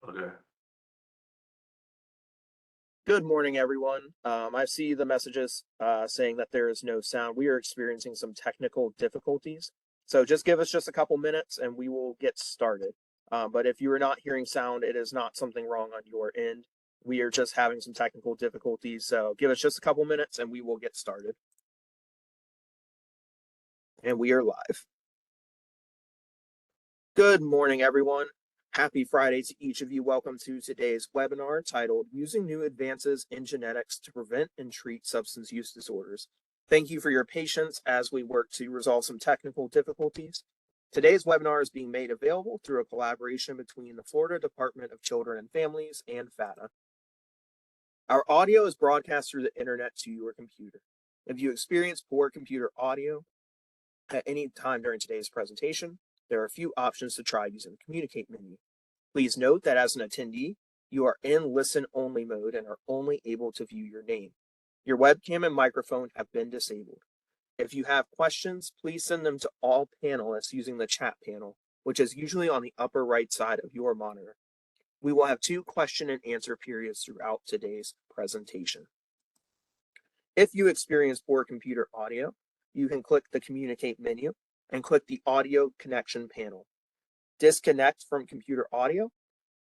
Okay. Good morning, everyone. I see the messages saying that there is no sound. We are experiencing some technical difficulties. So just give us just a couple minutes and we will get started. But if you are not hearing sound, it is not something wrong on your end. We are just having some technical difficulties. So give us just a couple minutes and we will get started. And we are live. Good morning, everyone. Happy Friday to each of you. Welcome to today's webinar titled Using New Advances in Genetics to Prevent and Treat Substance Use Disorders. Thank you for your patience as we work to resolve some technical difficulties. Today's webinar is being made available through a collaboration between the Florida Department of Children and Families and FATA. Our audio is broadcast through the internet to your computer. If you experience poor computer audio at any time during today's presentation, there are a few options to try using the Communicate menu. Please note that as an attendee, you are in listen-only mode and are only able to view your name. Your webcam and microphone have been disabled. If you have questions, please send them to all panelists using the chat panel, which is usually on the upper right side of your monitor. We will have 2 question and answer periods throughout today's presentation. If you experience poor computer audio, you can click the Communicate menu and click the Audio Connection panel. Disconnect from computer audio,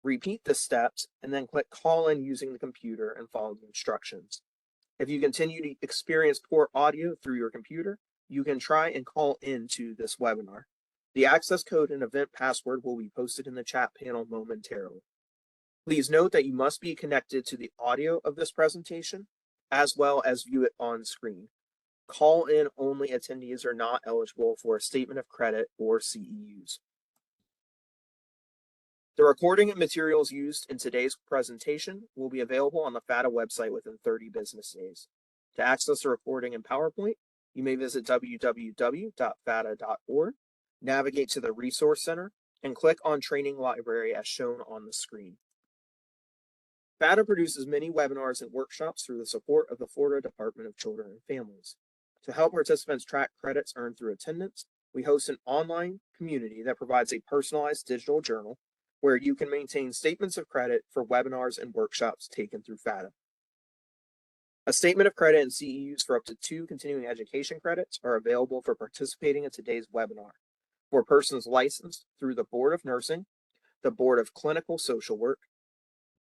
repeat the steps, and then click Call in using the computer and follow the instructions. If you continue to experience poor audio through your computer, you can try and call in to this webinar. The access code and event password will be posted in the chat panel momentarily. Please note that you must be connected to the audio of this presentation, as well as view it on screen. Call-in only attendees are not eligible for a statement of credit or CEUs. The recording and materials used in today's presentation will be available on the FATA website within 30 business days. To access the recording in PowerPoint, you may visit www.fata.org, navigate to the Resource Center, and click on Training Library as shown on the screen. FATA produces many webinars and workshops through the support of the Florida Department of Children and Families. To help participants track credits earned through attendance, we host an online community that provides a personalized digital journal where you can maintain statements of credit for webinars and workshops taken through FATA. A statement of credit and CEUs for up to 2 continuing education credits are available for participating in today's webinar. For persons licensed through the Board of Nursing, the Board of Clinical Social Work,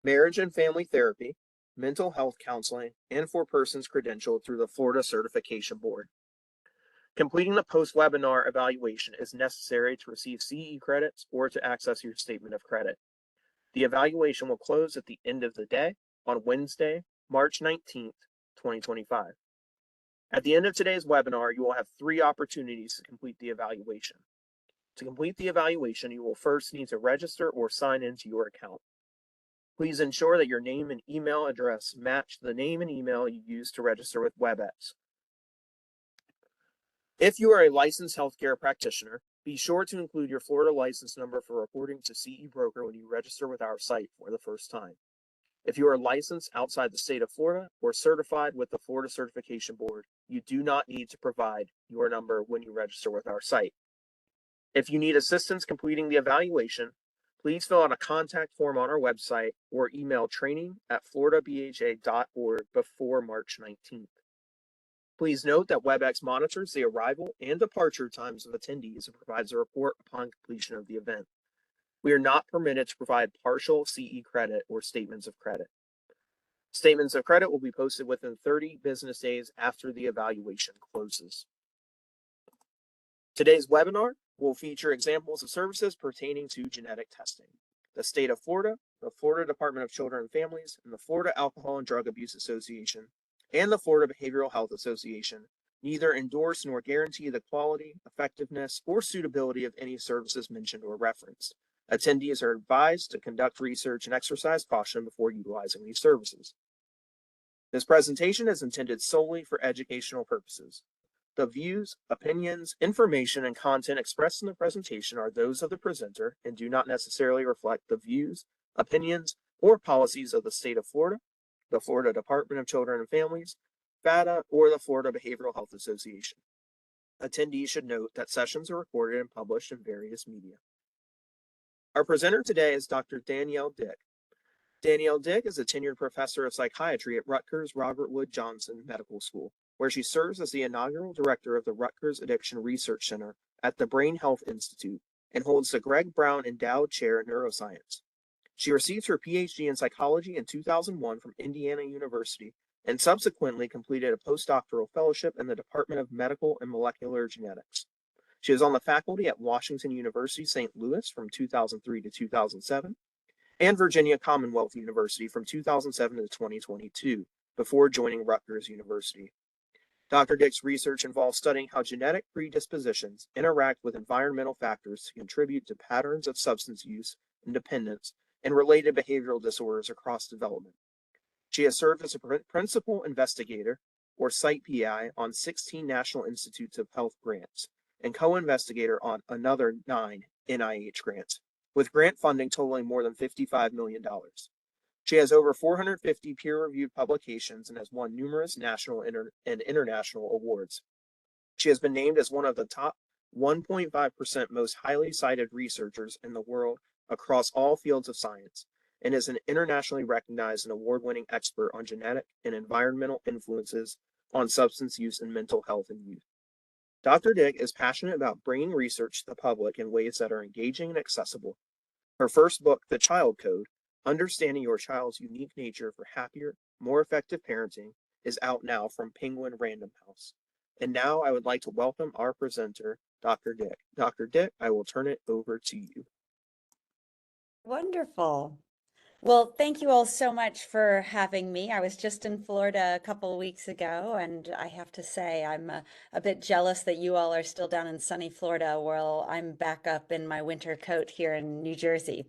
Marriage and Family Therapy, Mental Health Counseling, and for persons credentialed through the Florida Certification Board. Completing the post-webinar evaluation is necessary to receive CE credits or to access your statement of credit. The evaluation will close at the end of the day on Wednesday, March 19th, 2025. At the end of today's webinar, you will have 3 opportunities to complete the evaluation. To complete the evaluation, you will first need to register or sign into your account. Please ensure that your name and email address match the name and email you used to register with WebEx. If you are a licensed healthcare practitioner, be sure to include your Florida license number for reporting to CE Broker when you register with our site for the first time. If you are licensed outside the state of Florida or certified with the Florida Certification Board, you do not need to provide your number when you register with our site. If you need assistance completing the evaluation, please fill out a contact form on our website or email training@floridabha.org before March 19th. Please note that WebEx monitors the arrival and departure times of attendees and provides a report upon completion of the event. We are not permitted to provide partial CE credit or statements of credit. Statements of credit will be posted within 30 business days after the evaluation closes. Today's webinar will feature examples of services pertaining to genetic testing. The state of Florida, the Florida Department of Children and Families, and the Florida Alcohol and Drug Abuse Association, and the Florida Behavioral Health Association neither endorse nor guarantee the quality, effectiveness, or suitability of any services mentioned or referenced. Attendees are advised to conduct research and exercise caution before utilizing these services. This presentation is intended solely for educational purposes. The views, opinions, information, and content expressed in the presentation are those of the presenter and do not necessarily reflect the views, opinions, or policies of the state of Florida, the Florida Department of Children and Families, FATA, or the Florida Behavioral Health Association. Attendees should note that sessions are recorded and published in various media. Our presenter today is Dr. Danielle Dick. Danielle Dick is a tenured professor of psychiatry at Rutgers Robert Wood Johnson Medical School, where she serves as the inaugural director of the Rutgers Addiction Research Center at the Brain Health Institute and holds the Greg Brown Endowed Chair in Neuroscience. She received her Ph.D. in psychology in 2001 from Indiana University and subsequently completed a postdoctoral fellowship in the Department of Medical and Molecular Genetics. She was on the faculty at Washington University St. Louis from 2003 to 2007 and Virginia Commonwealth University from 2007 to 2022 before joining Rutgers University. Dr. Dick's research involves studying how genetic predispositions interact with environmental factors to contribute to patterns of substance use and dependence and related behavioral disorders across development. She has served as a principal investigator, or site PI, on 16 National Institutes of Health grants and co-investigator on another 9 NIH grants, with grant funding totaling more than $55 million. She has over 450 peer-reviewed publications and has won numerous national and international awards. She has been named as one of the top 1.5% most highly cited researchers in the world across all fields of science, and is an internationally recognized and award-winning expert on genetic and environmental influences on substance use and mental health in youth. Dr. Dick is passionate about bringing research to the public in ways that are engaging and accessible. Her first book, The Child Code, Understanding Your Child's Unique Nature for Happier, More Effective Parenting, is out now from Penguin Random House. And now I would like to welcome our presenter, Dr. Dick. Dr. Dick, I will turn it over to you. Wonderful. Well, thank you all so much for having me. I was just in Florida a couple of weeks ago, and I have to say I'm a bit jealous that you all are still down in sunny Florida while I'm back up in my winter coat here in New Jersey.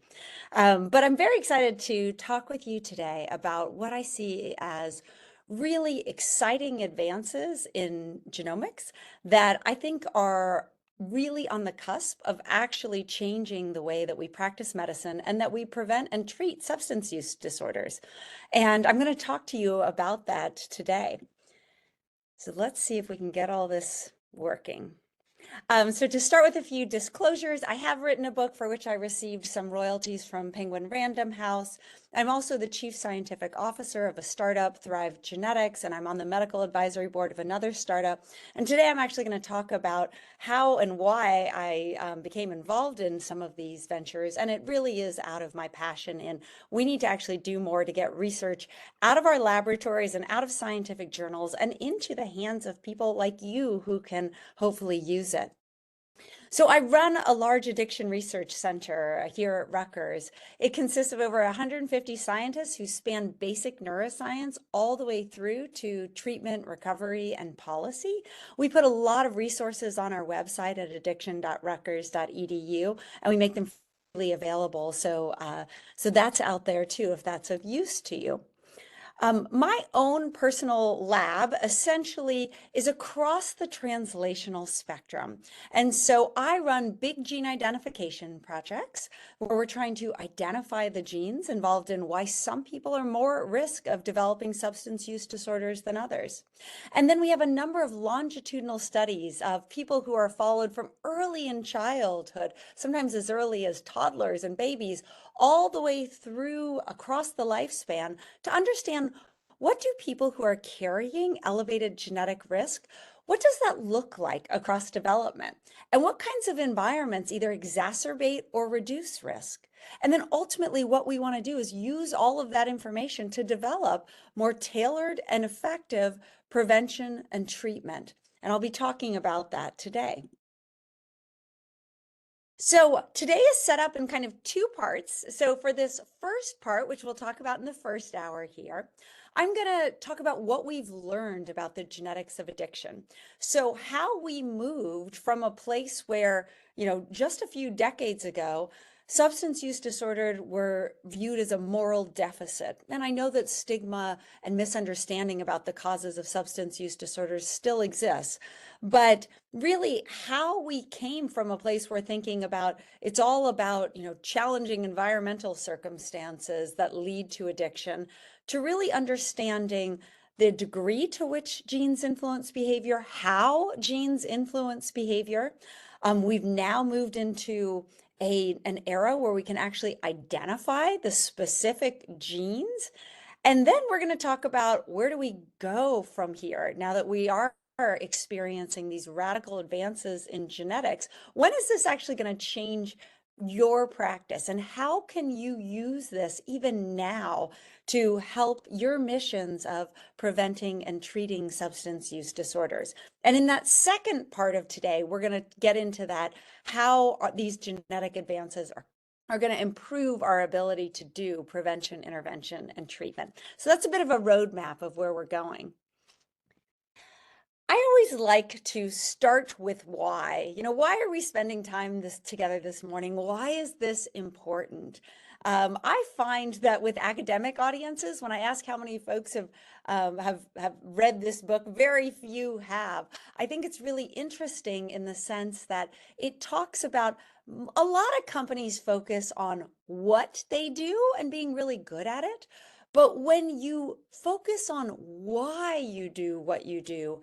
But I'm very excited to talk with you today about what I see as really exciting advances in genomics that I think are really on the cusp of actually changing the way that we practice medicine and that we prevent and treat substance use disorders. And I'm going to talk to you about that today. So let's see if we can get all this working. So to start with a few disclosures, I have written a book for which I received some royalties from Penguin Random House. I'm also the chief scientific officer of a startup, Thrive Genetics, and I'm on the medical advisory board of another startup. And today I'm actually going to talk about how and why I became involved in some of these ventures. And it really is out of my passion. And we need to actually do more to get research out of our laboratories and out of scientific journals and into the hands of people like you who can hopefully use it. So I run a large addiction research center here at Rutgers. It consists of over 150 scientists who span basic neuroscience all the way through to treatment, recovery, and policy. We put a lot of resources on our website at addiction.rutgers.edu, and we make them freely available. So that's out there too, if that's of use to you. My own personal lab essentially is across the translational spectrum. And so I run big gene identification projects where we're trying to identify the genes involved in why some people are more at risk of developing substance use disorders than others. And then we have a number of longitudinal studies of people who are followed from early in childhood, sometimes as early as toddlers and babies, all the way through across the lifespan to understand what do people who are carrying elevated genetic risk, what does that look like across development? And what kinds of environments either exacerbate or reduce risk? And then ultimately what we want to do is use all of that information to develop more tailored and effective prevention and treatment. And I'll be talking about that today. So today is set up in kind of two parts. So for this first part, which we'll talk about in the first hour here, I'm going to talk about what we've learned about the genetics of addiction. So how we moved from a place where, just a few decades ago, substance use disorders were viewed as a moral deficit. And I know that stigma and misunderstanding about the causes of substance use disorders still exists. But really, how we came from a place where thinking about it's all about, challenging environmental circumstances that lead to addiction, to really understanding the degree to which genes influence behavior, how genes influence behavior. We've now moved into an era where we can actually identify the specific genes. And then we're going to talk about where do we go from here now that we are experiencing these radical advances in genetics. When is this actually going to change your practice? And how can you use this even now to help your missions of preventing and treating substance use disorders? And in that second part of today, we're going to get into that, how these genetic advances are going to improve our ability to do prevention, intervention, and treatment. So that's a bit of a roadmap of where we're going. I always like to start with why. Why are we spending time together this morning? Why is this important? I find that with academic audiences, when I ask how many folks have read this book, very few have. I think it's really interesting in the sense that it talks about a lot of companies focus on what they do and being really good at it. But when you focus on why you do what you do,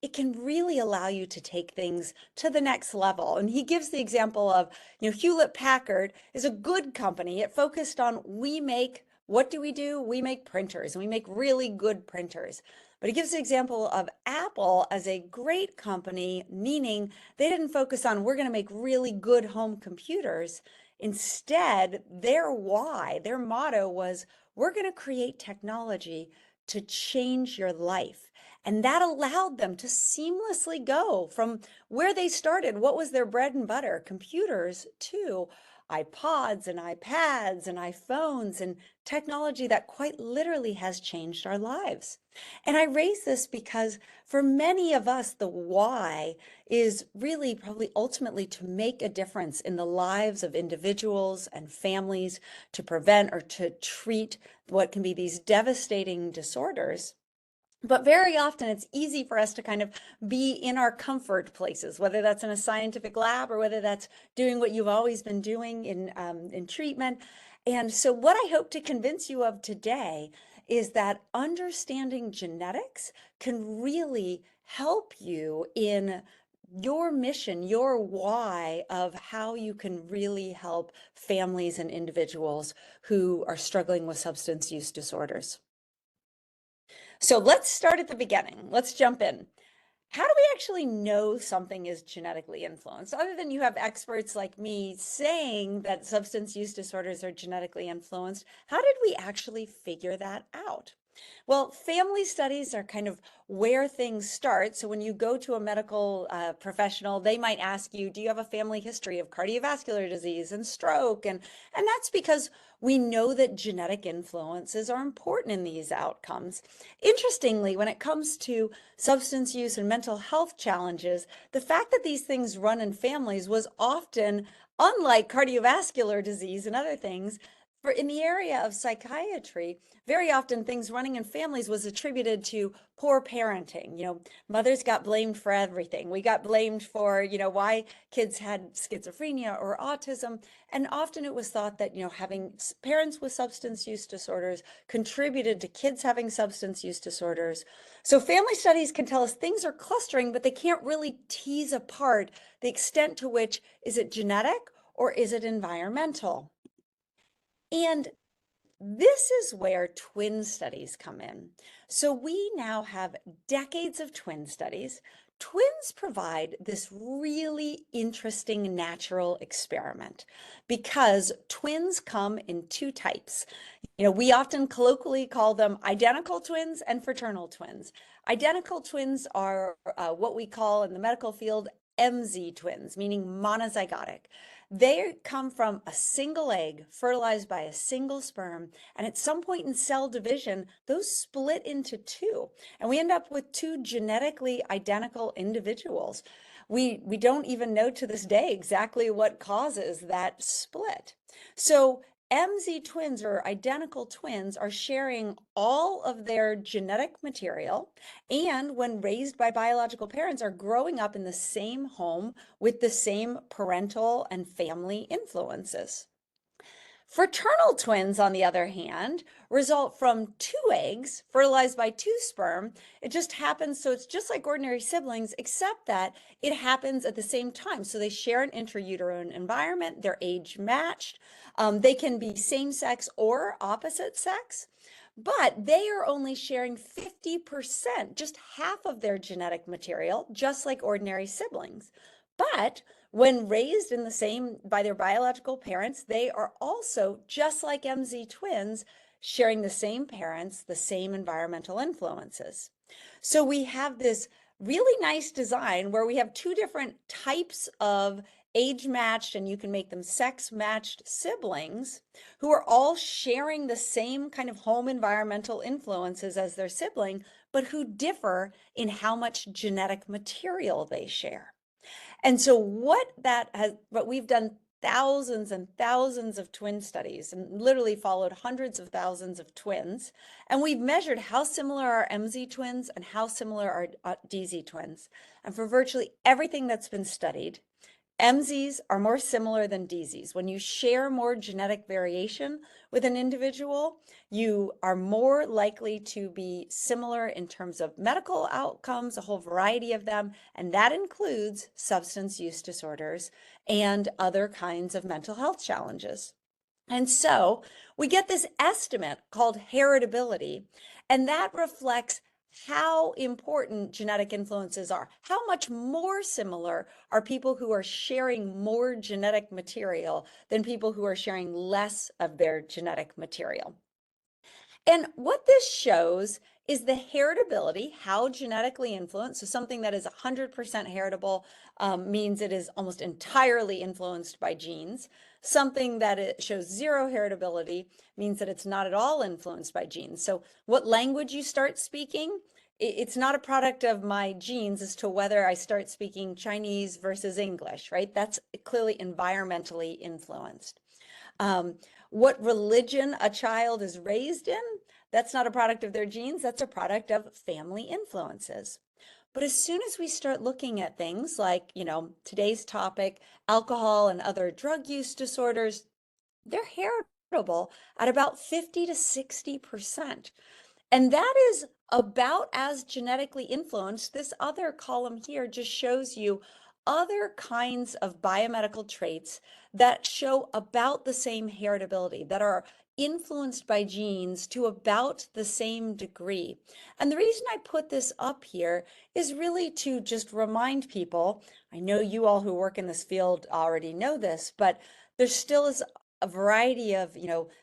it can really allow you to take things to the next level. And he gives the example of, Hewlett Packard is a good company. It focused on what do? We make printers, and we make really good printers. But he gives the example of Apple as a great company, meaning they didn't focus on we're going to make really good home computers. Instead, their motto was we're going to create technology to change your life. And that allowed them to seamlessly go from where they started, what was their bread and butter, computers, to iPods and iPads and iPhones and technology that quite literally has changed our lives. And I raise this because for many of us, the why is really probably ultimately to make a difference in the lives of individuals and families, to prevent or to treat what can be these devastating disorders. But very often it's easy for us to kind of be in our comfort places, whether that's in a scientific lab or whether that's doing what you've always been doing in treatment. And so what I hope to convince you of today is that understanding genetics can really help you in your mission, your why of how you can really help families and individuals who are struggling with substance use disorders. So let's start at the beginning. Let's jump in. How do we actually know something is genetically influenced, other than you have experts like me saying that substance use disorders are genetically influenced? How did we actually figure that out? Well, family studies are kind of where things start. So when you go to a medical professional, they might ask you, do you have a family history of cardiovascular disease and stroke? And that's because we know that genetic influences are important in these outcomes. Interestingly, when it comes to substance use and mental health challenges, the fact that these things run in families was often, unlike cardiovascular disease and other things, for in the area of psychiatry, very often things running in families was attributed to poor parenting. Mothers got blamed for everything. We got blamed for, why kids had schizophrenia or autism. And often it was thought that, having parents with substance use disorders contributed to kids having substance use disorders. So family studies can tell us things are clustering, but they can't really tease apart the extent to which is it genetic or is it environmental. And this is where twin studies come in. So we now have decades of twin studies. Twins provide this really interesting natural experiment because twins come in two types. We often colloquially call them identical twins and fraternal twins. Identical twins are what we call in the medical field MZ twins, meaning monozygotic. They come from a single egg fertilized by a single sperm, and at some point in cell division, those split into two, and we end up with two genetically identical individuals. We don't even know to this day exactly what causes that split. So MZ twins or identical twins are sharing all of their genetic material, and when raised by biological parents are growing up in the same home with the same parental and family influences. Fraternal twins, on the other hand, result from two eggs fertilized by two sperm. It just happens, so it's just like ordinary siblings, except that it happens at the same time. So they share an intrauterine environment, they're age matched. They can be same sex or opposite sex, but they are only sharing 50%, just half of their genetic material, just like ordinary siblings. But when raised in the same by their biological parents, they are also just like MZ twins, sharing the same parents, the same environmental influences. So we have this really nice design where we have two different types of age matched, and you can make them sex matched siblings who are all sharing the same kind of home environmental influences as their sibling, but who differ in how much genetic material they share. And so what we've done thousands and thousands of twin studies and literally followed hundreds of thousands of twins. And we've measured how similar are MZ twins and how similar are DZ twins. And for virtually everything that's been studied, MZs are more similar than DZs. When you share more genetic variation with an individual, you are more likely to be similar in terms of medical outcomes, a whole variety of them, and that includes substance use disorders and other kinds of mental health challenges. And so we get this estimate called heritability, and that reflects how important genetic influences are. How much more similar are people who are sharing more genetic material than people who are sharing less of their genetic material? And what this shows is the heritability, how genetically influenced. So something that is 100% heritable means it is almost entirely influenced by genes. Something that it shows zero heritability means that it's not at all influenced by genes. So what language you start speaking, it's not a product of my genes as to whether I start speaking Chinese versus English, right? That's clearly environmentally influenced. What religion a child is raised in, that's not a product of their genes, that's a product of family influences. But as soon as we start looking at things like, today's topic, alcohol and other drug use disorders, they're heritable at about 50 to 60%. And that is about as genetically influenced. This other column here just shows you other kinds of biomedical traits that show about the same heritability, that are influenced by genes to about the same degree. And the reason I put this up here is really to just remind people, I know you all who work in this field already know this, but there still is a variety of,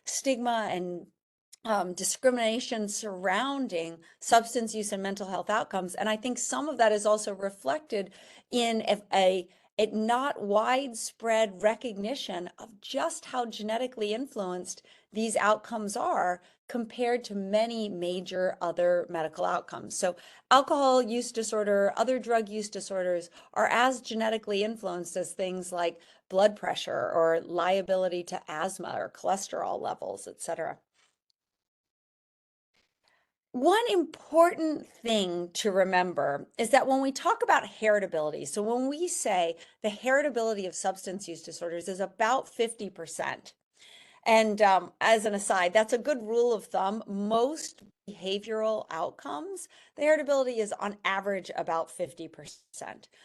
stigma and discrimination surrounding substance use and mental health outcomes. And I think some of that is also reflected in a not widespread recognition of just how genetically influenced these outcomes are compared to many major other medical outcomes. So alcohol use disorder, other drug use disorders are as genetically influenced as things like blood pressure or liability to asthma or cholesterol levels, et cetera. One important thing to remember is that when we talk about heritability, so when we say the heritability of substance use disorders is about 50%, and as an aside, that's a good rule of thumb. Most behavioral outcomes, the heritability is on average about 50%.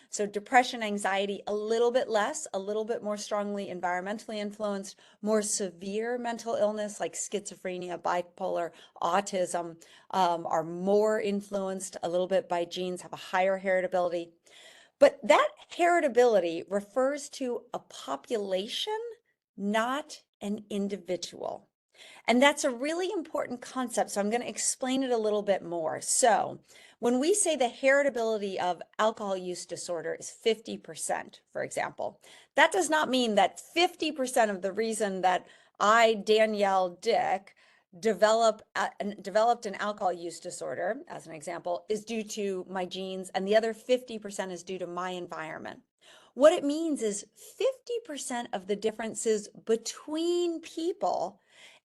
So depression, anxiety, a little bit less, a little bit more strongly environmentally influenced, more severe mental illness like schizophrenia, bipolar, autism are more influenced a little bit by genes, have a higher heritability. But that heritability refers to a population, not an individual. And that's a really important concept. So I'm going to explain it a little bit more. So when we say the heritability of alcohol use disorder is 50%, for example, that does not mean that 50% of the reason that I, Danielle Dick, developed an alcohol use disorder, as an example, is due to my genes, and the other 50% is due to my environment. What it means is 50% of the differences between people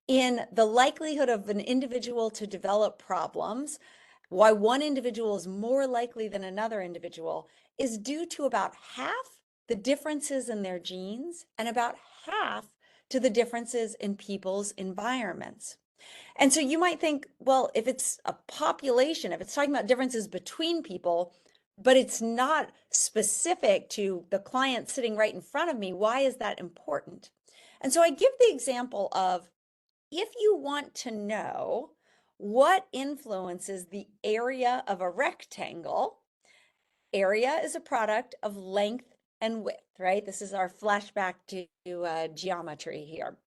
in the likelihood of an individual to develop problems, why one individual is more likely than another individual, is due to about half the differences in their genes and about half to the differences in people's environments. And so you might think, well, if it's a population, if it's talking about differences between people, but it's not specific to the client sitting right in front of me, why is that important? And so I give the example of, if you want to know what influences the area of a rectangle, area is a product of length and width, right? This is our flashback to geometry here.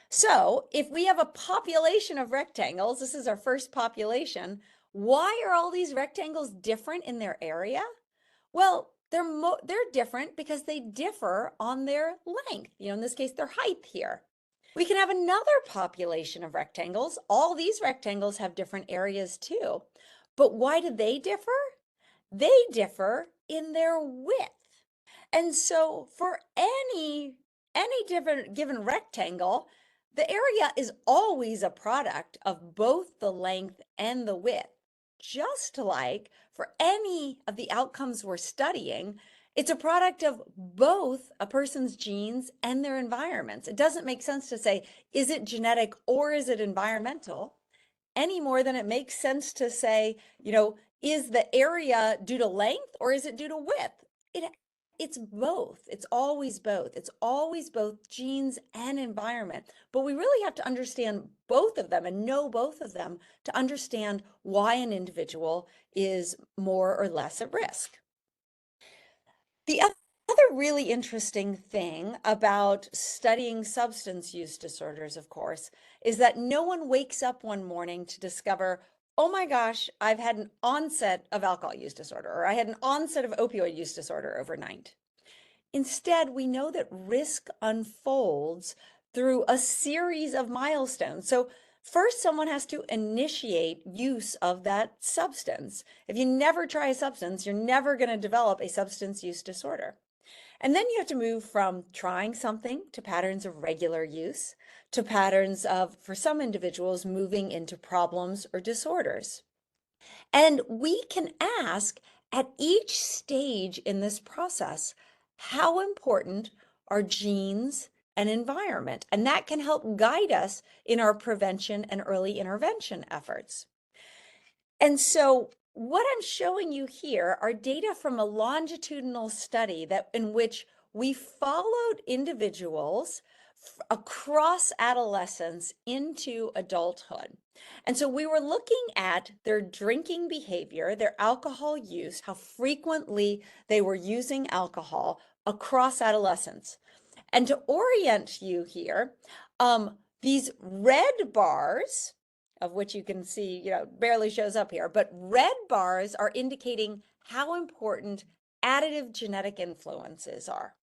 So if we have a population of rectangles, this is our first population, why are all these rectangles different in their area? Well, they're different because they differ on their length. In this case, their height here. We can have another population of rectangles. All these rectangles have different areas too. But why do they differ? They differ in their width. And so for any different given rectangle, the area is always a product of both the length and the width. Just like for any of the outcomes we're studying, it's a product of both a person's genes and their environments. It doesn't make sense to say, is it genetic or is it environmental? Any more than it makes sense to say, is the area due to length or is it due to width? It's both. It's always both. It's always both genes and environment. But we really have to understand both of them and know both of them to understand why an individual is more or less at risk. The other really interesting thing about studying substance use disorders, of course, is that no one wakes up one morning to discover, oh my gosh, I've had an onset of alcohol use disorder, or I had an onset of opioid use disorder overnight. Instead, we know that risk unfolds through a series of milestones. So first, someone has to initiate use of that substance. If you never try a substance, you're never going to develop a substance use disorder. And then you have to move from trying something to patterns of regular use, to patterns of, for some individuals, moving into problems or disorders. And we can ask at each stage in this process, how important are genes and environment? And that can help guide us in our prevention and early intervention efforts. And so what I'm showing you here are data from a longitudinal study in which we followed individuals across adolescence into adulthood. And so we were looking at their drinking behavior, their alcohol use, how frequently they were using alcohol across adolescence. And to orient you here, these red bars, of which you can see, barely shows up here, but red bars are indicating how important additive genetic influences are.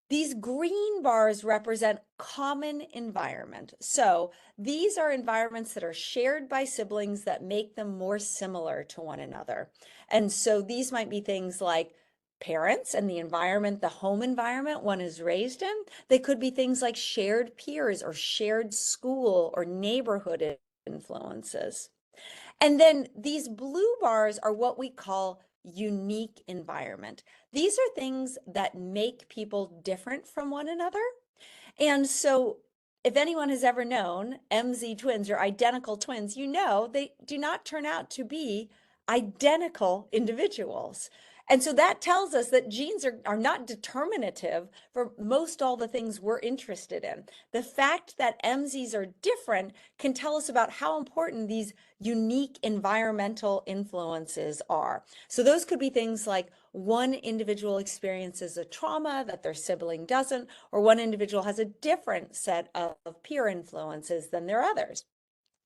These green bars represent common environment. So these are environments that are shared by siblings that make them more similar to one another. And so these might be things like parents and the environment, the home environment one is raised in. They could be things like shared peers or shared school or neighborhood influences. And then these blue bars are what we call unique environment. These are things that make people different from one another. And so if anyone has ever known MZ twins or identical twins, they do not turn out to be identical individuals. And so that tells us that genes are not determinative for most all the things we're interested in. The fact that MZs are different can tell us about how important these unique environmental influences are. So those could be things like one individual experiences a trauma that their sibling doesn't, or one individual has a different set of peer influences than their others.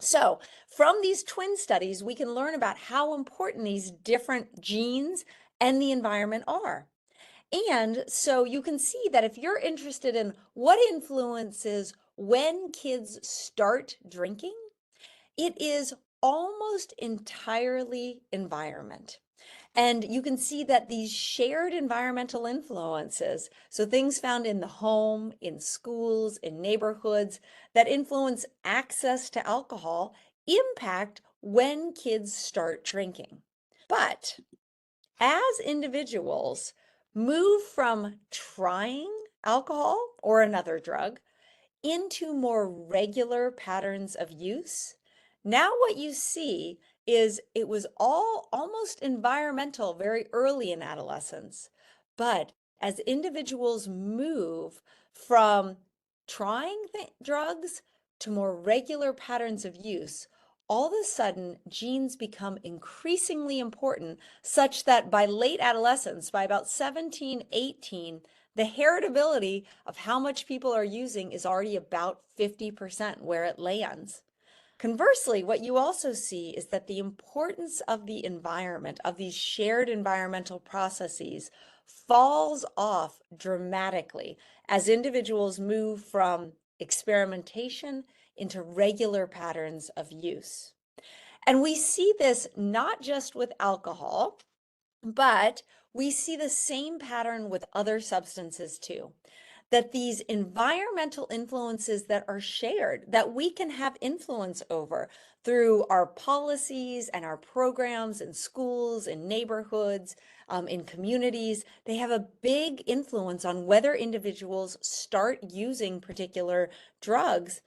So from these twin studies, we can learn about how important these different genes and the environment are. And so you can see that if you're interested in what influences when kids start drinking, it is almost entirely environment. And you can see that these shared environmental influences, so things found in the home, in schools, in neighborhoods, that influence access to alcohol, impact when kids start drinking. But as individuals move from trying alcohol or another drug into more regular patterns of use. Now what you see is it was all almost environmental very early in adolescence. But as individuals move from trying drugs to more regular patterns of use, all of a sudden genes become increasingly important, such that by late adolescence, by about 17, 18, the heritability of how much people are using is already about 50% where it lands. Conversely, what you also see is that the importance of the environment, of these shared environmental processes, falls off dramatically as individuals move from experimentation into regular patterns of use. And we see this not just with alcohol, but we see the same pattern with other substances too. That these environmental influences that are shared, that we can have influence over through our policies and our programs in schools, in neighborhoods, in communities, they have a big influence on whether individuals start using particular drugs.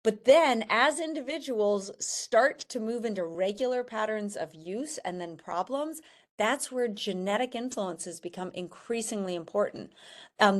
But then, as individuals start to move into regular patterns of use and then problems, that's where genetic influences become increasingly important.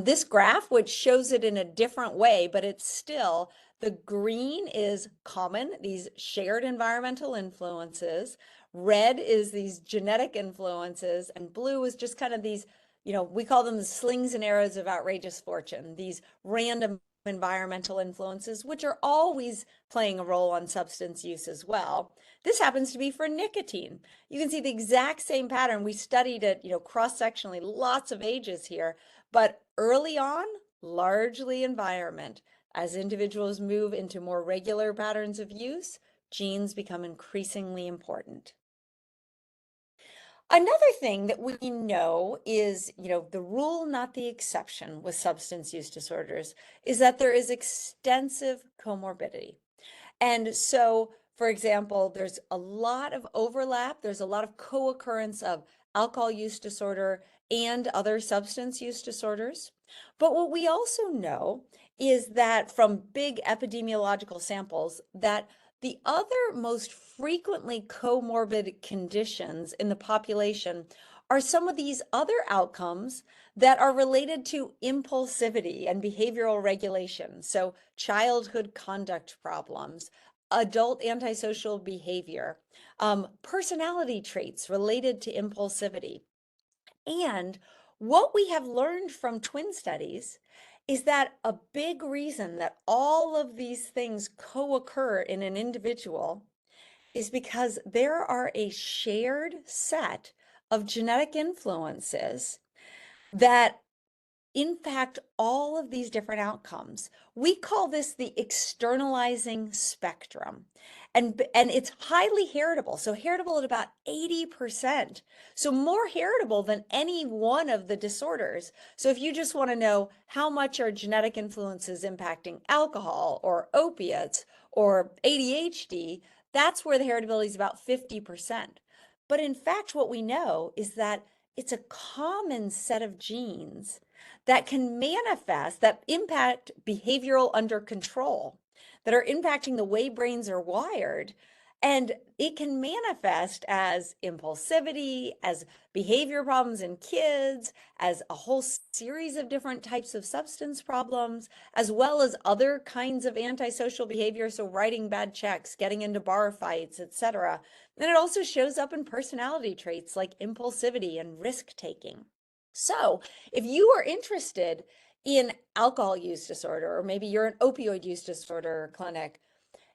This graph, which shows it in a different way, but it's still the green is common, these shared environmental influences. Red is these genetic influences, and blue is just kind of these, we call them the slings and arrows of outrageous fortune, these random environmental influences, which are always playing a role on substance use as well. This happens to be for nicotine. You can see the exact same pattern. We studied it, cross-sectionally, lots of ages here, but early on, largely environment. As individuals move into more regular patterns of use, genes become increasingly important. Another thing that we know is, the rule, not the exception with substance use disorders, is that there is extensive comorbidity. And so, for example, there's a lot of overlap. There's a lot of co-occurrence of alcohol use disorder and other substance use disorders. But what we also know is that from big epidemiological samples, that the other most frequently comorbid conditions in the population are some of these other outcomes that are related to impulsivity and behavioral regulation. So childhood conduct problems, adult antisocial behavior, personality traits related to impulsivity. And what we have learned from twin studies is that a big reason that all of these things co-occur in an individual is because there are a shared set of genetic influences that impact all of these different outcomes. We call this the externalizing spectrum. And it's highly heritable. So heritable at about 80%. So more heritable than any one of the disorders. So if you just want to know how much are genetic influences impacting alcohol or opiates or ADHD, that's where the heritability is about 50%. But in fact, what we know is that it's a common set of genes that can manifest, that impact behavioral under control, that are impacting the way brains are wired. And it can manifest as impulsivity, as behavior problems in kids, as a whole series of different types of substance problems, as well as other kinds of antisocial behavior. So writing bad checks, getting into bar fights, etc. And it also shows up in personality traits like impulsivity and risk taking. So if you are interested in alcohol use disorder, or maybe you're an opioid use disorder clinic,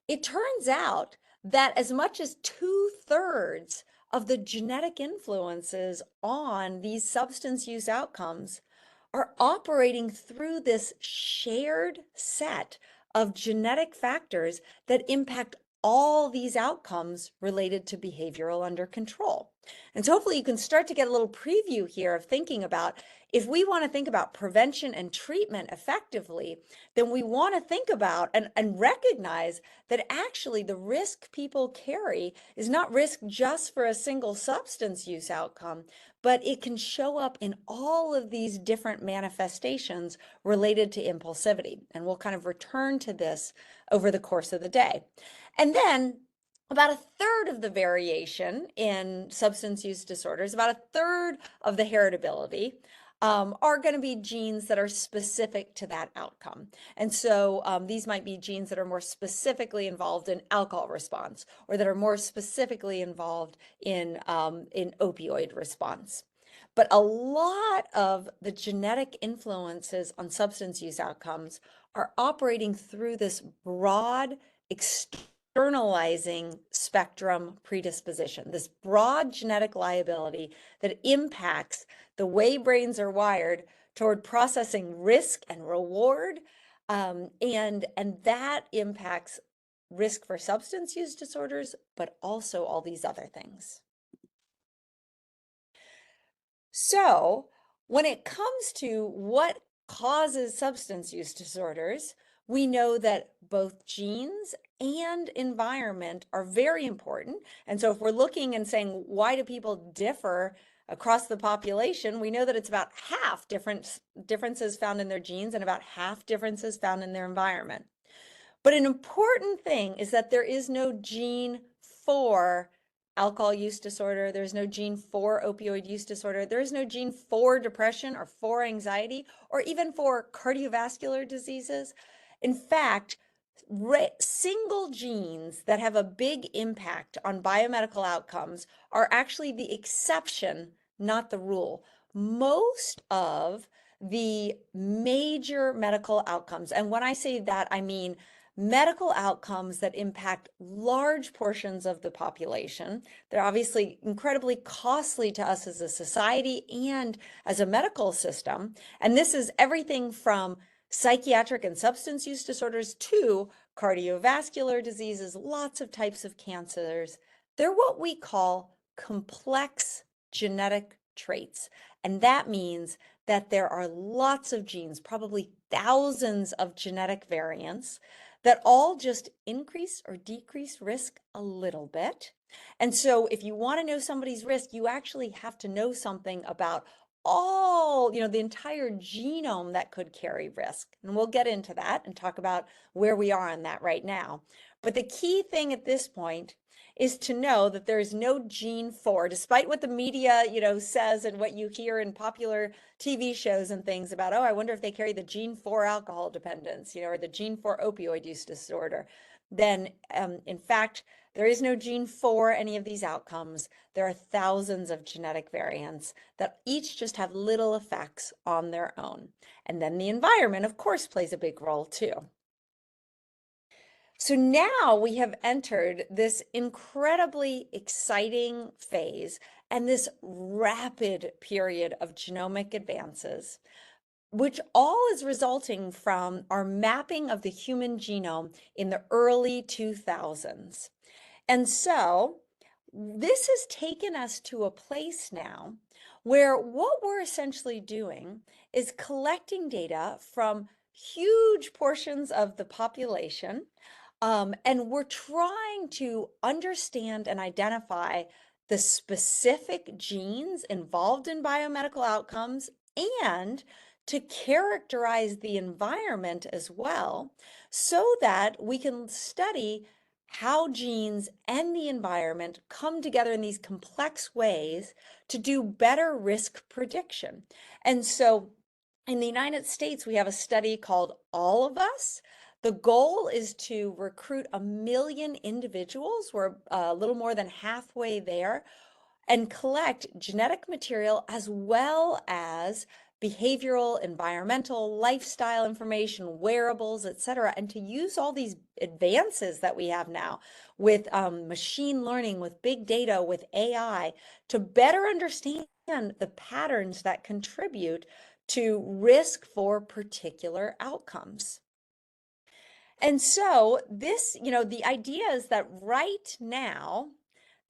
it turns out that as much as 2/3 of the genetic influences on these substance use outcomes are operating through this shared set of genetic factors that impact all these outcomes related to behavioral under control. And so hopefully you can start to get a little preview here of thinking about, if we want to think about prevention and treatment effectively, then we want to think about and recognize that actually the risk people carry is not risk just for a single substance use outcome, but it can show up in all of these different manifestations related to impulsivity. And we'll kind of return to this over the course of the day. And then about a third of the variation in substance use disorders, about a third of the heritability, are going to be genes that are specific to that outcome. And so these might be genes that are more specifically involved in alcohol response, or that are more specifically involved in opioid response. But a lot of the genetic influences on substance use outcomes are operating through this broad externalizing spectrum predisposition, this broad genetic liability that impacts the way brains are wired toward processing risk and reward, and that impacts risk for substance use disorders, but also all these other things. So when it comes to what causes substance use disorders, we know that both genes and environment are very important. And so if we're looking and saying, why do people differ across the population, we know that it's about half differences found in their genes and about half differences found in their environment. But an important thing is that there is no gene for alcohol use disorder. There's no gene for opioid use disorder. There is no gene for depression or for anxiety or even for cardiovascular diseases. In fact, single genes that have a big impact on biomedical outcomes are actually the exception, not the rule. Most of the major medical outcomes, and when I say that, I mean medical outcomes that impact large portions of the population. They're obviously incredibly costly to us as a society and as a medical system. And this is everything from psychiatric and substance use disorders to cardiovascular diseases, lots of types of cancers. They're what we call complex genetic traits. And that means that there are lots of genes, probably thousands of genetic variants that all just increase or decrease risk a little bit. And so if you want to know somebody's risk, you actually have to know something about all, the entire genome that could carry risk. And we'll get into that and talk about where we are on that right now. But the key thing at this point is to know that there is no gene for, despite what the media, says and what you hear in popular TV shows and things about, oh, I wonder if they carry the gene for alcohol dependence, or the gene for opioid use disorder. Then, in fact, there is no gene for any of these outcomes. There are thousands of genetic variants that each just have little effects on their own. And then the environment, of course, plays a big role too. So now we have entered this incredibly exciting phase and this rapid period of genomic advances, which all is resulting from our mapping of the human genome in the early 2000s. And so this has taken us to a place now where what we're essentially doing is collecting data from huge portions of the population, and we're trying to understand and identify the specific genes involved in biomedical outcomes and to characterize the environment as well so that we can study how genes and the environment come together in these complex ways to do better risk prediction. And so in the United States, we have a study called All of Us. The goal is to recruit 1 million individuals. We're a little more than halfway there, and collect genetic material as well as behavioral, environmental, lifestyle information, wearables, etc., and to use all these advances that we have now with machine learning, with big data, with AI, to better understand the patterns that contribute to risk for particular outcomes. And so this, the idea is that right now,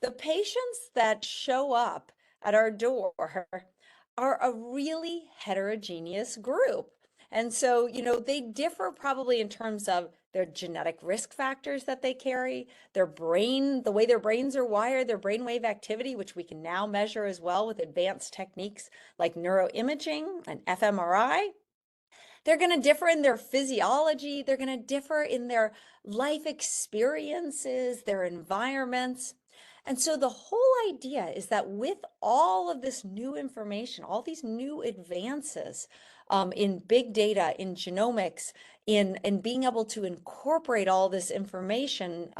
the patients that show up at our door are a really heterogeneous group. And so, they differ probably in terms of their genetic risk factors that they carry, their brain, the way their brains are wired, their brainwave activity, which we can now measure as well with advanced techniques like neuroimaging and fMRI. They're going to differ in their physiology. They're going to differ in their life experiences, their environments. And so the whole idea is that with all of this new information, all these new advances in big data, in genomics, in being able to incorporate all this information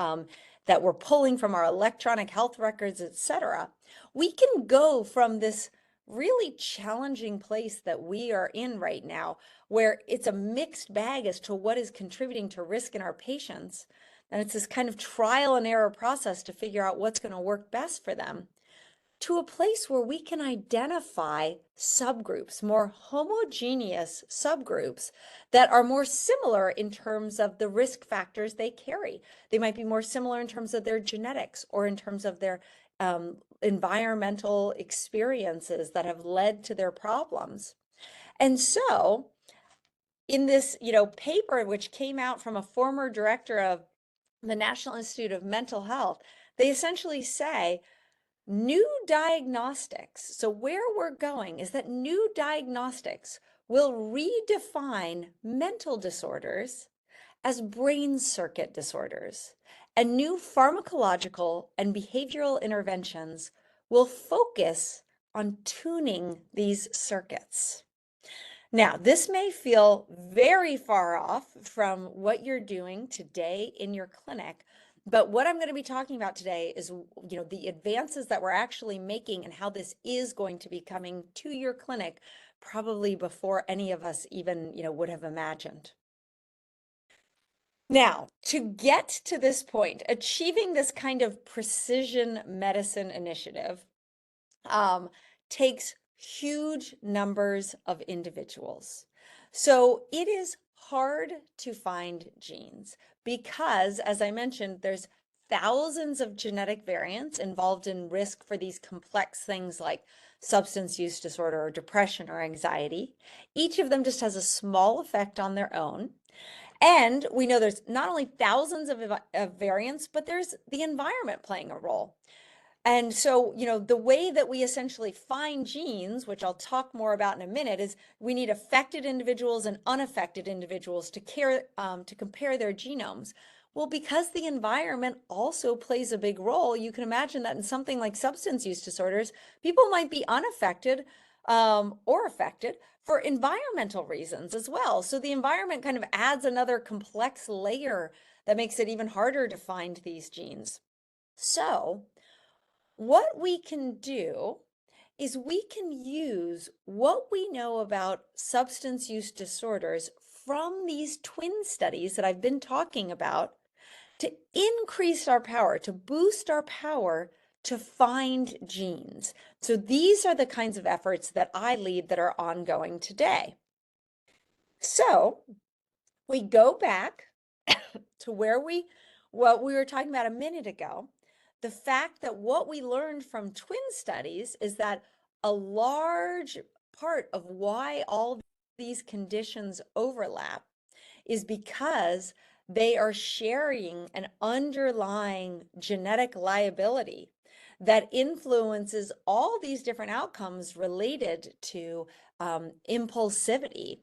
that we're pulling from our electronic health records, et cetera, we can go from this really challenging place that we are in right now, where it's a mixed bag as to what is contributing to risk in our patients. And it's this kind of trial and error process to figure out what's going to work best for them, to a place where we can identify subgroups, more homogeneous subgroups that are more similar in terms of the risk factors they carry. They might be more similar in terms of their genetics or in terms of their environmental experiences that have led to their problems. And so in this, paper, which came out from a former director of the National Institute of Mental Health, they essentially say new diagnostics. So where we're going is that new diagnostics will redefine mental disorders as brain circuit disorders, and new pharmacological and behavioral interventions will focus on tuning these circuits. Now, this may feel very far off from what you're doing today in your clinic, but what I'm going to be talking about today is, the advances that we're actually making and how this is going to be coming to your clinic probably before any of us even, would have imagined. Now, to get to this point, achieving this kind of precision medicine initiative takes huge numbers of individuals. So it is hard to find genes because, as I mentioned, there's thousands of genetic variants involved in risk for these complex things like substance use disorder or depression or anxiety. Each of them just has a small effect on their own. And we know there's not only thousands of variants, but there's the environment playing a role. And so, the way that we essentially find genes, which I'll talk more about in a minute, is we need affected individuals and unaffected individuals to compare their genomes. Well, because the environment also plays a big role, you can imagine that in something like substance use disorders, people might be unaffected or affected for environmental reasons as well. So the environment kind of adds another complex layer that makes it even harder to find these genes. So what we can do is we can use what we know about substance use disorders from these twin studies that I've been talking about to increase our power, to boost our power to find genes. So these are the kinds of efforts that I lead that are ongoing today. So we go back to what we were talking about a minute ago. The fact that what we learned from twin studies is that a large part of why all these conditions overlap is because they are sharing an underlying genetic liability that influences all these different outcomes related to impulsivity.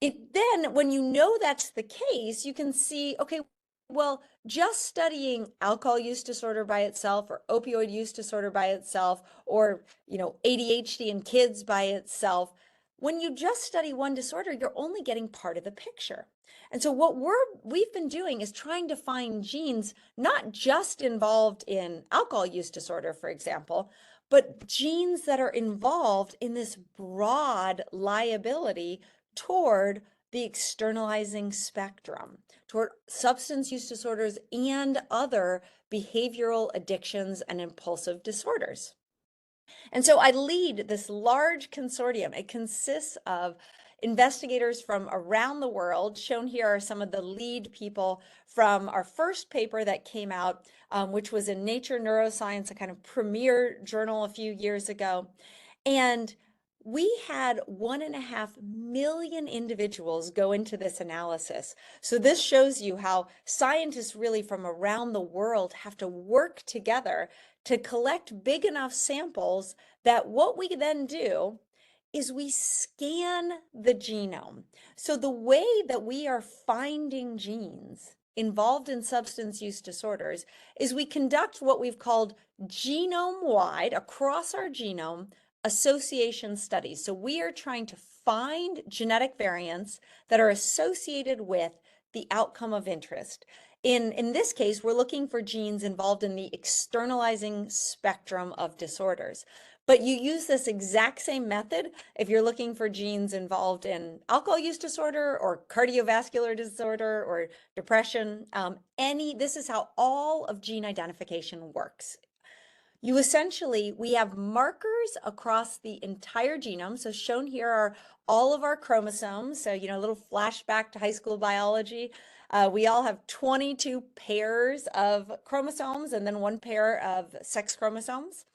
Then when you know that's the case, you can see, okay, well, just studying alcohol use disorder by itself or opioid use disorder by itself or, ADHD in kids by itself, when you just study one disorder, you're only getting part of the picture. And so what we've been doing is trying to find genes not just involved in alcohol use disorder, for example, but genes that are involved in this broad liability toward the externalizing spectrum, toward substance use disorders and other behavioral addictions and impulsive disorders. And so I lead this large consortium. It consists of investigators from around the world. Shown here are some of the lead people from our first paper that came out, which was in Nature Neuroscience, a kind of premier journal a few years ago. And we had 1.5 million individuals go into this analysis. So this shows you how scientists really from around the world have to work together to collect big enough samples that what we then do is we scan the genome. So the way that we are finding genes involved in substance use disorders is we conduct what we've called genome-wide, across our genome, association studies. So we are trying to find genetic variants that are associated with the outcome of interest. In this case, we're looking for genes involved in the externalizing spectrum of disorders. But you use this exact same method if you're looking for genes involved in alcohol use disorder or cardiovascular disorder or depression. This is how all of gene identification works. We have markers across the entire genome. So shown here are all of our chromosomes. So, a little flashback to high school biology. We all have 22 pairs of chromosomes and then one pair of sex chromosomes.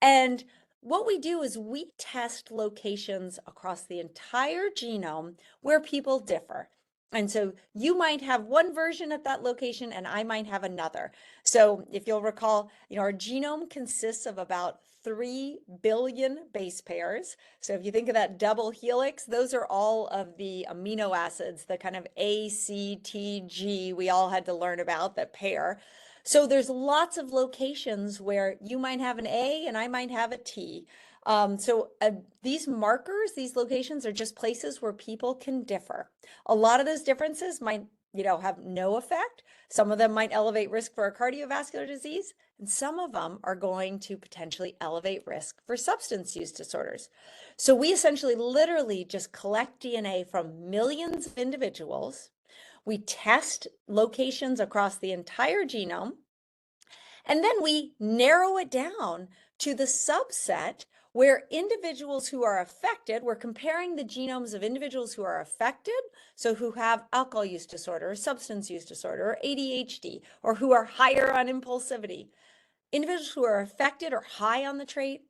And what we do is we test locations across the entire genome where people differ. And so you might have one version at that location and I might have another. So if you'll recall, our genome consists of about 3 billion base pairs. So if you think of that double helix, those are all of the amino acids, the kind of A, C, T, G we all had to learn about that pair. So there's lots of locations where you might have an A and I might have a T. These markers, these locations are just places where people can differ. A lot of those differences might, have no effect. Some of them might elevate risk for a cardiovascular disease, and some of them are going to potentially elevate risk for substance use disorders. So we essentially literally just collect DNA from millions of individuals. We test locations across the entire genome, and then we narrow it down to the subset where individuals who are affected, we're comparing the genomes of individuals who are affected, so who have alcohol use disorder, or substance use disorder, or ADHD, or who are higher on impulsivity. Individuals who are affected or high on the trait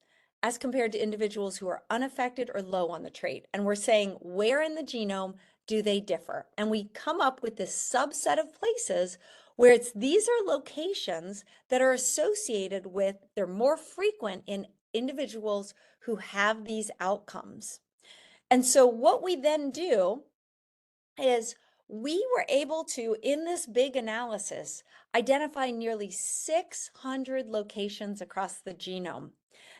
as compared to individuals who are unaffected or low on the trait. And we're saying where in the genome do they differ? And we come up with this subset of places where these are locations that are associated with, they're more frequent in individuals who have these outcomes. And so what we then do is we were able to, in this big analysis, identify nearly 600 locations across the genome.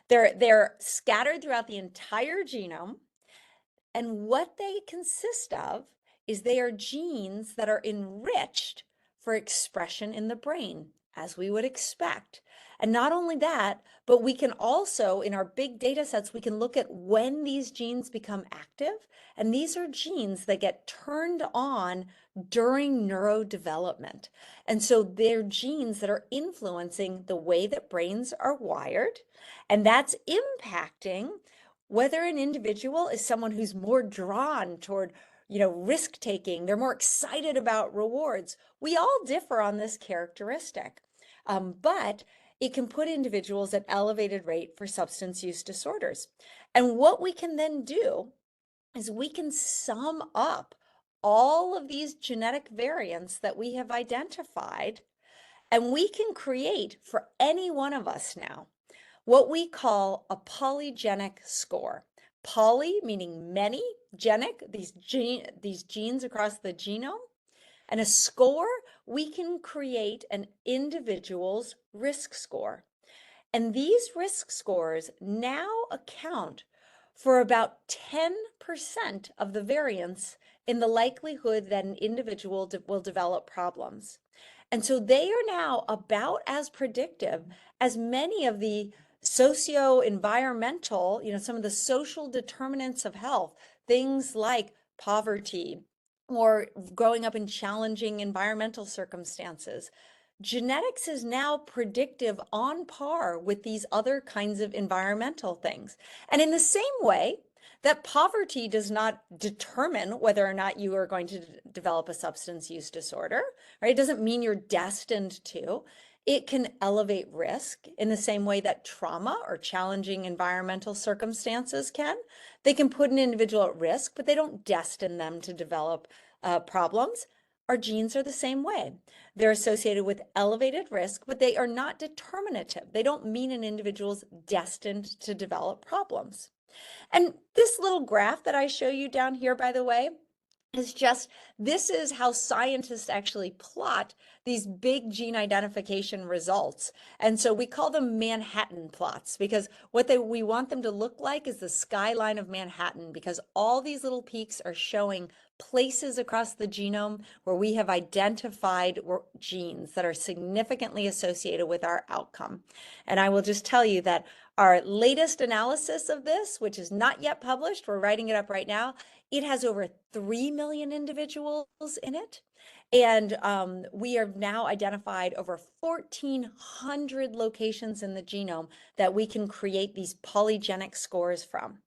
They're scattered throughout the entire genome. And what they consist of is they are genes that are enriched for expression in the brain, as we would expect. And not only that, but we can also, in our big data sets, we can look at when these genes become active. And these are genes that get turned on during neurodevelopment. And so they're genes that are influencing the way that brains are wired. And that's impacting whether an individual is someone who's more drawn toward, risk taking, they're more excited about rewards. We all differ on this characteristic, but it can put individuals at elevated rate for substance use disorders. And what we can then do is we can sum up all of these genetic variants that we have identified, and we can create for any one of us now what we call a polygenic score. Poly meaning many, genic, these genes across the genome, and a score, we can create an individual's risk score. And these risk scores now account for about 10% of the variance in the likelihood that an individual will develop problems. And so they are now about as predictive as many of the socio-environmental, some of the social determinants of health, things like poverty or growing up in challenging environmental circumstances. Genetics is now predictive on par with these other kinds of environmental things. And in the same way that poverty does not determine whether or not you are going to develop a substance use disorder, right? It doesn't mean you're destined to. It can elevate risk in the same way that trauma or challenging environmental circumstances can. They can put an individual at risk, but they don't destine them to develop problems. Our genes are the same way. They're associated with elevated risk, but they are not determinative. They don't mean an individual's destined to develop problems. And this little graph that I show you down here, by the way, is just this is how scientists actually plot these big gene identification results. And so we call them Manhattan plots because what we want them to look like is the skyline of Manhattan, because all these little peaks are showing places across the genome where we have identified genes that are significantly associated with our outcome. And I will just tell you that our latest analysis of this, which is not yet published, we're writing it up right now, it has over 3 million individuals in it. And we have now identified over 1,400 locations in the genome that we can create these polygenic scores from.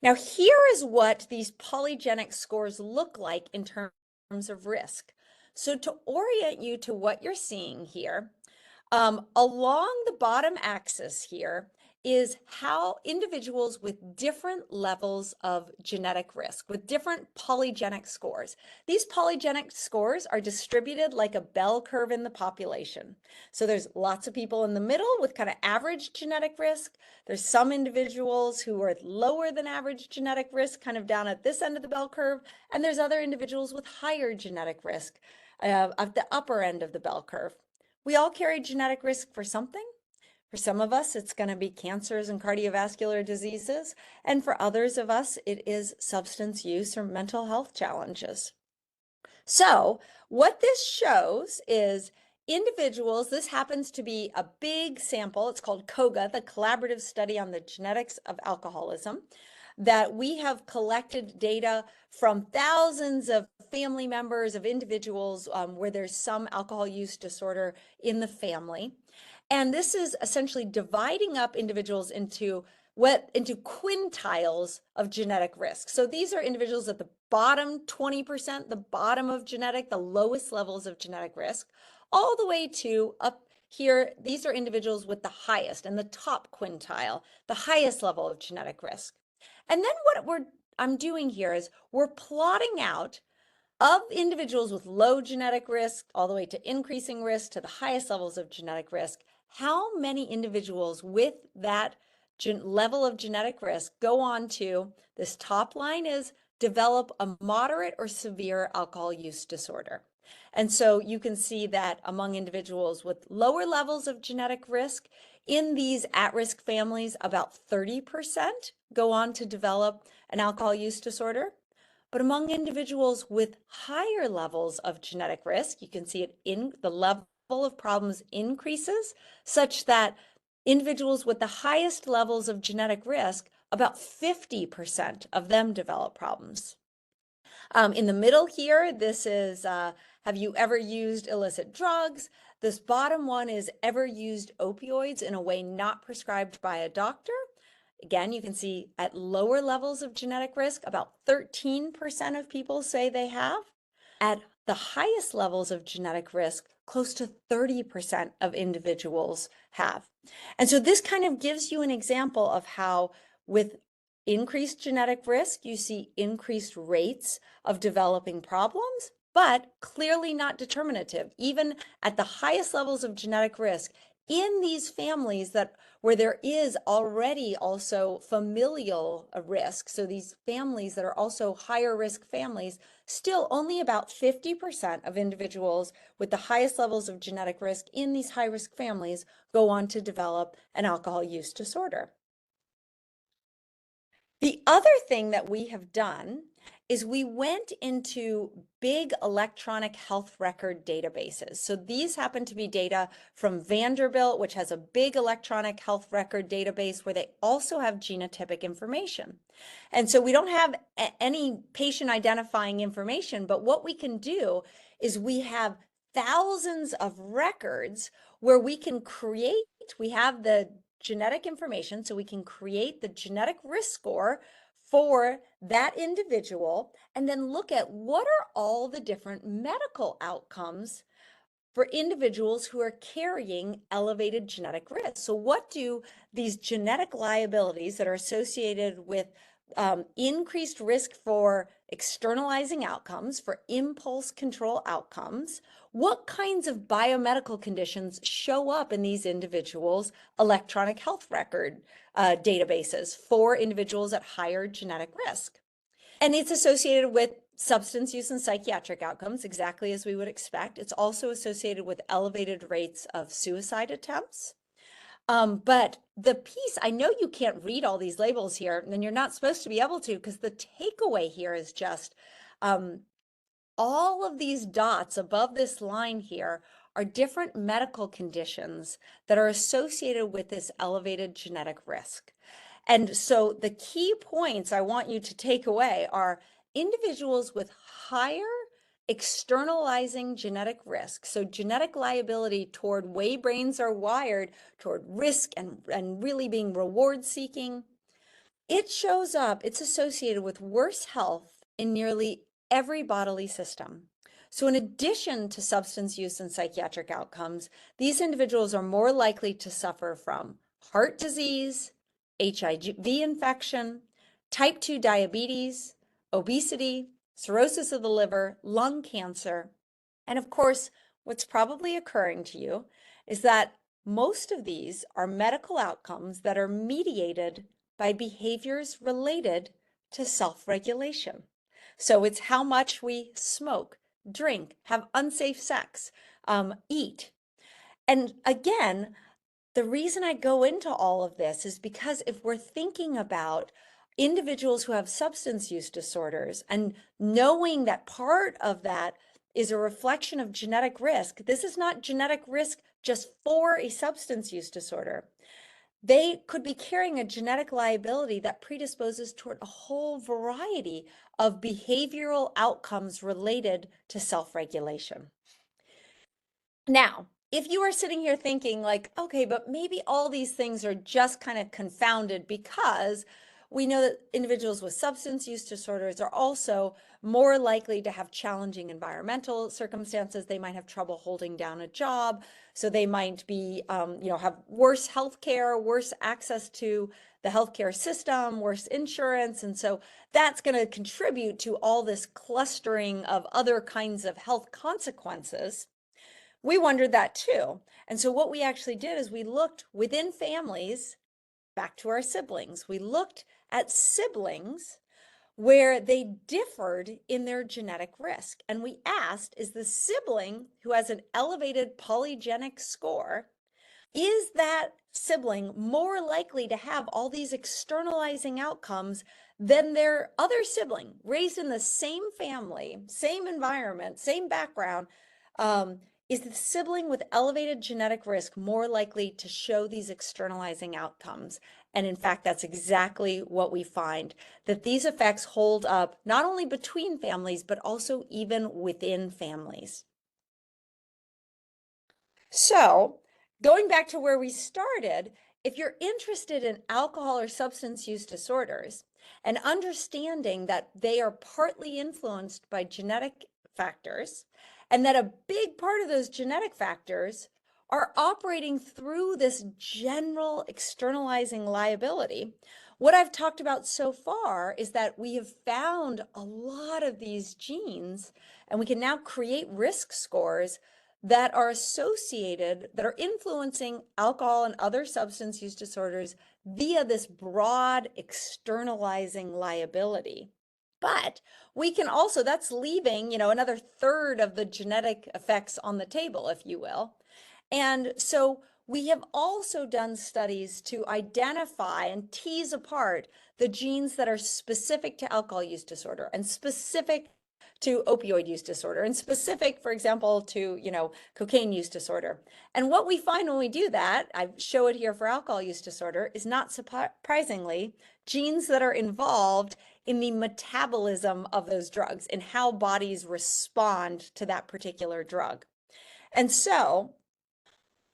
Now, here is what these polygenic scores look like in terms of risk. So to orient you to what you're seeing here, along the bottom axis here is how individuals with different levels of genetic risk, with different polygenic scores. These polygenic scores are distributed like a bell curve in the population. So there's lots of people in the middle with kind of average genetic risk. There's some individuals who are lower than average genetic risk, kind of down at this end of the bell curve. And there's other individuals with higher genetic risk at the upper end of the bell curve. We all carry genetic risk for something. For some of us, it's going to be cancers and cardiovascular diseases. And for others of us, it is substance use or mental health challenges. So what this shows is individuals, this happens to be a big sample. It's called COGA, the Collaborative Study on the Genetics of Alcoholism, that we have collected data from thousands of family members of individuals where there's some alcohol use disorder in the family. And this is essentially dividing up individuals into quintiles of genetic risk. So these are individuals at the bottom 20%, the bottom of genetic, the lowest levels of genetic risk, all the way to up here. These are individuals with the highest and the top quintile, the highest level of genetic risk. And then what I'm doing here is we're plotting out of individuals with low genetic risk all the way to increasing risk to the highest levels of genetic risk, how many individuals with that level of genetic risk go on to, this top line is, develop a moderate or severe alcohol use disorder. And so you can see that among individuals with lower levels of genetic risk, in these at-risk families, about 30% go on to develop an alcohol use disorder. But among individuals with higher levels of genetic risk, you can see it in the level of problems increases, such that individuals with the highest levels of genetic risk, about 50% of them develop problems. In the middle here, this is, have you ever used illicit drugs? This bottom one is ever used opioids in a way not prescribed by a doctor. Again, you can see at lower levels of genetic risk, about 13% of people say they have. At the highest levels of genetic risk, close to 30% of individuals have. And so this kind of gives you an example of how with increased genetic risk, you see increased rates of developing problems, but clearly not determinative. Even at the highest levels of genetic risk, in these families where there is already also familial risk, so these families that are also higher risk families, still only about 50% of individuals with the highest levels of genetic risk in these high risk families go on to develop an alcohol use disorder. The other thing that we have done is we went into big electronic health record databases. So these happen to be data from Vanderbilt, which has a big electronic health record database where they also have genotypic information. And so we don't have any patient identifying information, but what we can do is we have thousands of records where we can create, we have the genetic information, so we can create the genetic risk score for that individual and then look at what are all the different medical outcomes for individuals who are carrying elevated genetic risk. So what do these genetic liabilities that are associated with increased risk for externalizing outcomes, for impulse control outcomes, what kinds of biomedical conditions show up in these individuals' electronic health record databases for individuals at higher genetic risk? And it's associated with substance use and psychiatric outcomes, exactly as we would expect. It's also associated with elevated rates of suicide attempts. But the piece, I know you can't read all these labels here, and you're not supposed to be able to, because the takeaway here is just all of these dots above this line here are different medical conditions that are associated with this elevated genetic risk. And so the key points I want you to take away are individuals with higher externalizing genetic risk, so genetic liability toward way brains are wired toward risk and really being reward seeking. It shows up, it's associated with worse health in nearly every bodily system. So, in addition to substance use and psychiatric outcomes, these individuals are more likely to suffer from heart disease, HIV infection, type 2 diabetes, obesity, cirrhosis of the liver, lung cancer. And of course, what's probably occurring to you is that most of these are medical outcomes that are mediated by behaviors related to self-regulation. So it's how much we smoke, drink, have unsafe sex, eat. And again, the reason I go into all of this is because if we're thinking about individuals who have substance use disorders and knowing that part of that is a reflection of genetic risk, this is not genetic risk just for a substance use disorder. They could be carrying a genetic liability that predisposes toward a whole variety of behavioral outcomes related to self-regulation. Now, if you are sitting here thinking like, okay, but maybe all these things are just kind of confounded because we know that individuals with substance use disorders are also more likely to have challenging environmental circumstances. They might have trouble holding down a job. So they might be, have worse health care, worse access to the healthcare system, worse insurance. And so that's going to contribute to all this clustering of other kinds of health consequences. We wondered that too. And so what we actually did is we looked within families, back to our siblings. We looked at siblings where they differed in their genetic risk. And we asked, is the sibling who has an elevated polygenic score, is that sibling more likely to have all these externalizing outcomes than their other sibling raised in the same family, same environment, same background? Is the sibling with elevated genetic risk more likely to show these externalizing outcomes? And in fact, that's exactly what we find, that these effects hold up not only between families, but also even within families. So, going back to where we started, if you're interested in alcohol or substance use disorders and understanding that they are partly influenced by genetic factors, and that a big part of those genetic factors are operating through this general externalizing liability, what I've talked about so far is that we have found a lot of these genes, and we can now create risk scores that are associated, that are influencing alcohol and other substance use disorders via this broad externalizing liability. But we can also, that's leaving, another third of the genetic effects on the table, if you will. And so we have also done studies to identify and tease apart the genes that are specific to alcohol use disorder and specific to opioid use disorder and specific, for example, to, cocaine use disorder. And what we find when we do that, I show it here for alcohol use disorder, is not surprisingly genes that are involved in the metabolism of those drugs and how bodies respond to that particular drug. And so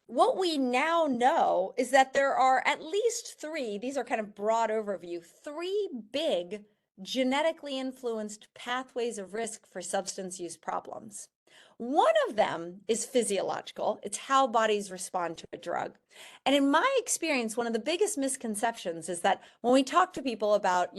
what we now know is that there are at least three, these are kind of broad overview, three big genetically influenced pathways of risk for substance use problems. One of them is physiological. It's how bodies respond to a drug. And in my experience, one of the biggest misconceptions is that when we talk to people about,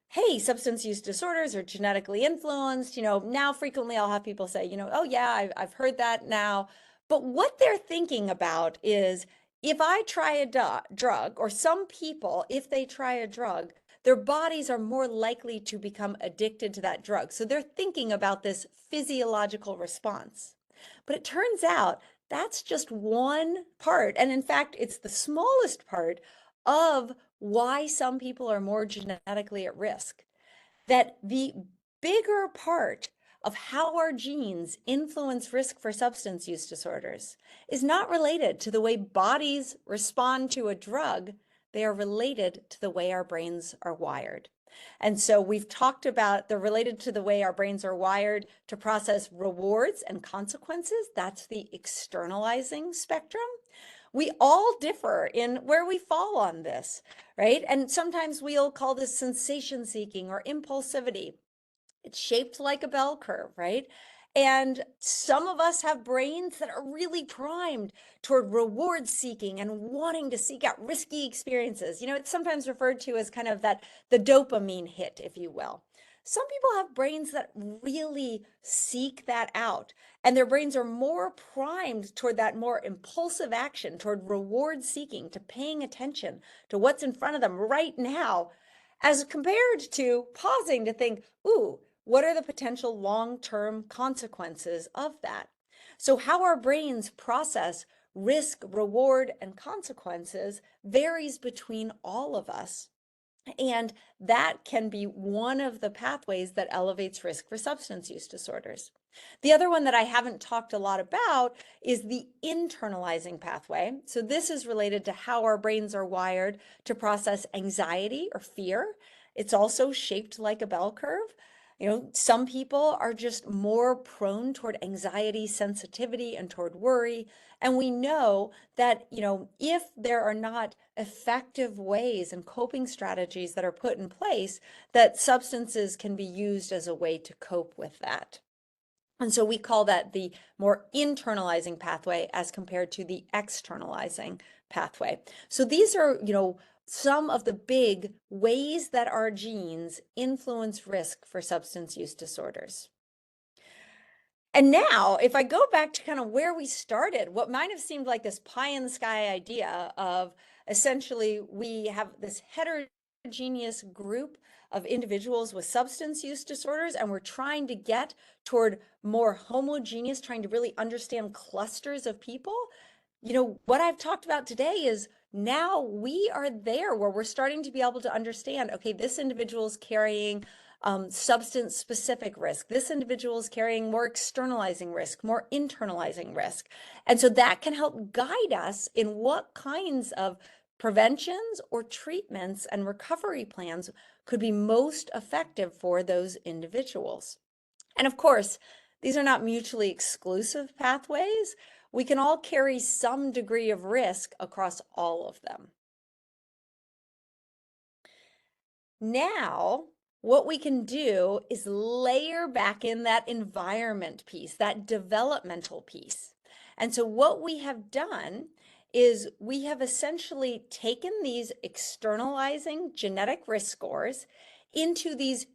hey, substance use disorders are genetically influenced, now frequently I'll have people say, oh yeah, I've heard that now. But what they're thinking about is if I try a drug, or some people, if they try a drug, their bodies are more likely to become addicted to that drug. So they're thinking about this physiological response. But it turns out that's just one part. And in fact, it's the smallest part of why some people are more genetically at risk. That the bigger part of how our genes influence risk for substance use disorders is not related to the way bodies respond to a drug. They are related to the way our brains are wired. And so we've talked about they're related to the way our brains are wired to process rewards and consequences. That's the externalizing spectrum. We all differ in where we fall on this, right? And sometimes we'll call this sensation seeking or impulsivity. It's shaped like a bell curve, right? And some of us have brains that are really primed toward reward seeking and wanting to seek out risky experiences. It's sometimes referred to as kind of that the dopamine hit, if you will. Some people have brains that really seek that out, and their brains are more primed toward that more impulsive action, toward reward seeking, to paying attention to what's in front of them right now, as compared to pausing to think, ooh, what are the potential long-term consequences of that? So how our brains process risk, reward, and consequences varies between all of us. And that can be one of the pathways that elevates risk for substance use disorders. The other one that I haven't talked a lot about is the internalizing pathway. So this is related to how our brains are wired to process anxiety or fear. It's also shaped like a bell curve. Some people are just more prone toward anxiety, sensitivity, and toward worry. And we know that, if there are not effective ways and coping strategies that are put in place, that substances can be used as a way to cope with that. And so we call that the more internalizing pathway as compared to the externalizing pathway. So these are, some of the big ways that our genes influence risk for substance use disorders. And now, if I go back to kind of where we started, what might have seemed like this pie in the sky idea of essentially we have this heterogeneous group of individuals with substance use disorders, and we're trying to get toward more homogeneous, trying to really understand clusters of people. What I've talked about today is now we are there where we're starting to be able to understand, okay, this individual is carrying substance specific risk. This individual is carrying more externalizing risk, more internalizing risk. And so that can help guide us in what kinds of preventions or treatments and recovery plans could be most effective for those individuals. And of course, these are not mutually exclusive pathways. We can all carry some degree of risk across all of them. Now, what we can do is layer back in that environment piece, that developmental piece. And so what we have done is we have essentially taken these externalizing genetic risk scores into these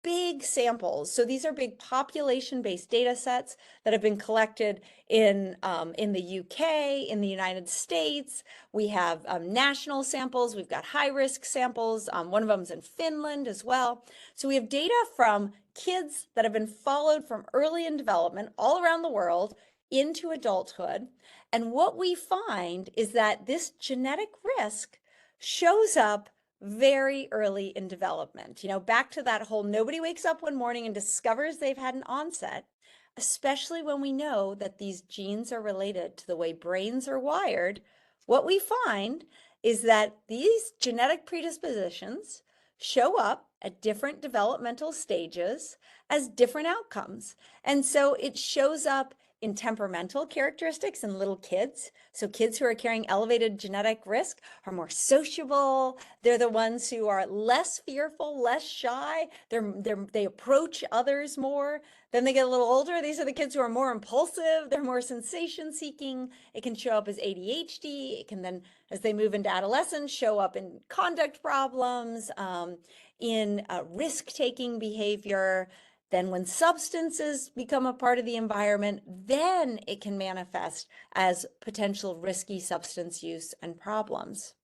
big samples. So these are big population-based data sets that have been collected in the UK, in the United States. We have national samples. We've got high-risk samples. One of them is in Finland as well. So we have data from kids that have been followed from early in development all around the world into adulthood. And what we find is that this genetic risk shows up very early in development. Back to that whole nobody wakes up one morning and discovers they've had an onset, especially when we know that these genes are related to the way brains are wired. What we find is that these genetic predispositions show up at different developmental stages as different outcomes. And so it shows up in temperamental characteristics in little kids. So kids who are carrying elevated genetic risk are more sociable. They're the ones who are less fearful, less shy. They approach others more. Then they get a little older. These are the kids who are more impulsive. They're more sensation seeking. It can show up as ADHD. It can then, as they move into adolescence, show up in conduct problems, in risk-taking behavior. Then when substances become a part of the environment, then it can manifest as potential risky substance use and problems.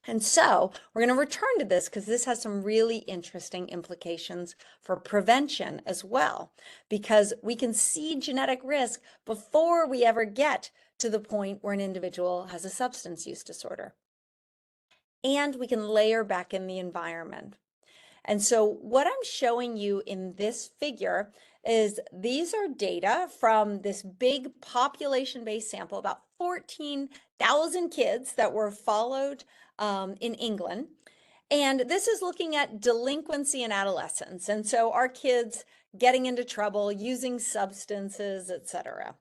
And so we're going to return to this because this has some really interesting implications for prevention as well, because we can see genetic risk before we ever get to the point where an individual has a substance use disorder. And we can layer back in the environment. And so what I'm showing you in this figure is these are data from this big population-based sample, about 14,000 kids that were followed in England. And this is looking at delinquency in adolescence. And so our kids getting into trouble, using substances, etc.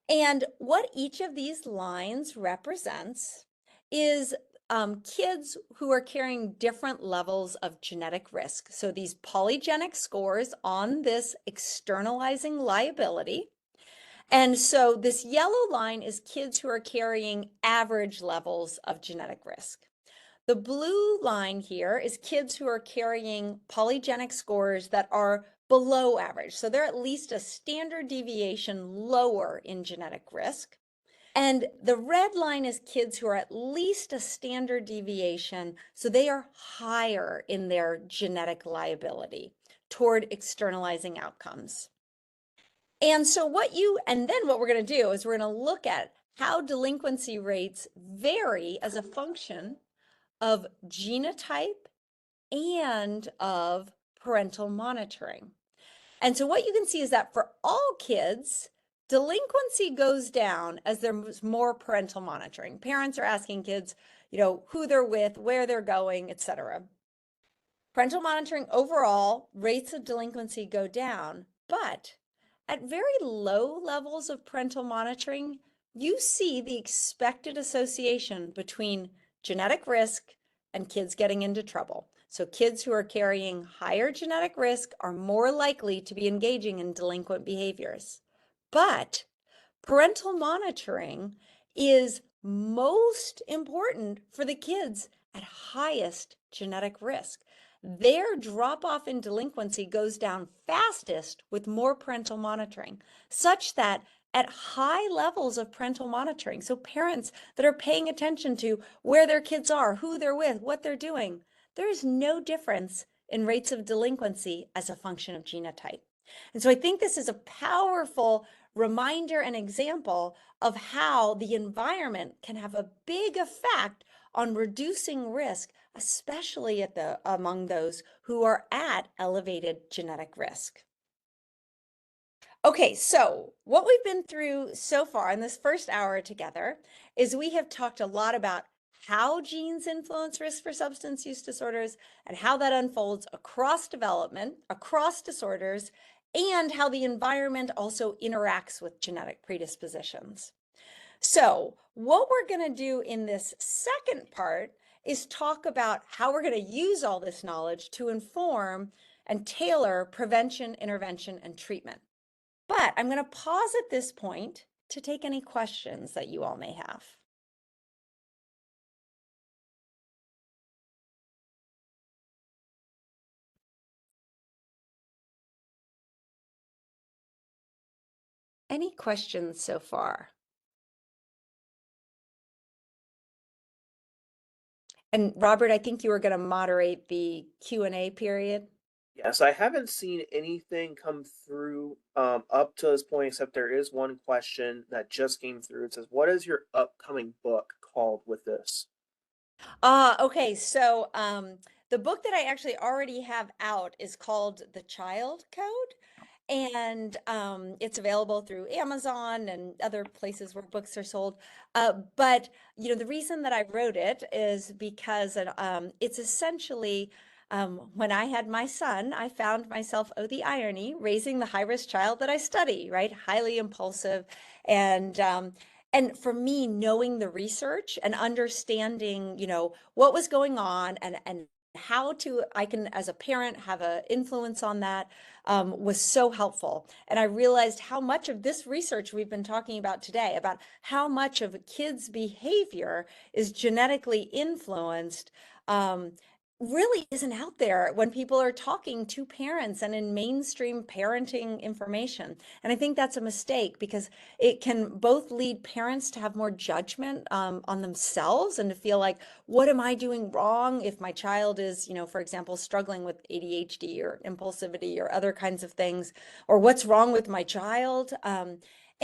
And what each of these lines represents is kids who are carrying different levels of genetic risk. So these polygenic scores on this externalizing liability. And so this yellow line is kids who are carrying average levels of genetic risk. The blue line here is kids who are carrying polygenic scores that are below average. So they're at least a standard deviation lower in genetic risk. And the red line is kids who are at least a standard deviation, so they are higher in their genetic liability toward externalizing outcomes. And so then what we're going to do is we're going to look at how delinquency rates vary as a function of genotype and of parental monitoring. And so what you can see is that for all kids, delinquency goes down as there's more parental monitoring. Parents are asking kids, who they're with, where they're going, etc. Parental monitoring overall, rates of delinquency go down, but at very low levels of parental monitoring, you see the expected association between genetic risk and kids getting into trouble. So kids who are carrying higher genetic risk are more likely to be engaging in delinquent behaviors. But parental monitoring is most important for the kids at highest genetic risk. Their drop off in delinquency goes down fastest with more parental monitoring, such that at high levels of parental monitoring, so parents that are paying attention to where their kids are, who they're with, what they're doing, there is no difference in rates of delinquency as a function of genotype. And so I think this is a powerful reminder and example of how the environment can have a big effect on reducing risk, especially among those who are at elevated genetic risk. Okay, so what we've been through so far in this first hour together is we have talked a lot about how genes influence risk for substance use disorders and how that unfolds across development, across disorders, and how the environment also interacts with genetic predispositions. So what we're going to do in this second part is talk about how we're going to use all this knowledge to inform and tailor prevention, intervention, and treatment. But I'm going to pause at this point to take any questions that you all may have. Any questions so far? And Robert, I think you were going to moderate the Q&A period. Yes, I haven't seen anything come through up to this point, except there is one question that just came through. It says, "What is your upcoming book called with this?" Okay. So the book that I actually already have out is called The Child Code. And it's available through Amazon and other places where books are sold. But the reason that I wrote it is because it's essentially When I had my son, I found myself, oh, the irony, raising the high-risk child that I study, right? Highly impulsive. And and for me, knowing the research and understanding, what was going on and how to I can as a parent have an influence on that was so helpful. And I realized how much of this research we've been talking about today, about how much of a kid's behavior is genetically influenced, um, really isn't out there when people are talking to parents and in mainstream parenting information. And I think that's a mistake because it can both lead parents to have more judgment on themselves and to feel like, what am I doing wrong if my child is, for example, struggling with ADHD or impulsivity or other kinds of things, or what's wrong with my child?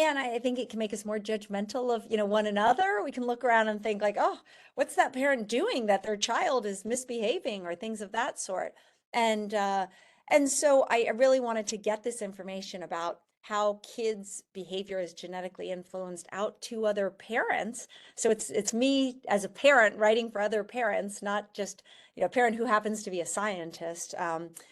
And I think it can make us more judgmental of, one another. We can look around and think like, oh, what's that parent doing that their child is misbehaving or things of that sort. And and so I really wanted to get this information about how kids' behavior is genetically influenced out to other parents. So it's me as a parent writing for other parents, not just a parent who happens to be a scientist,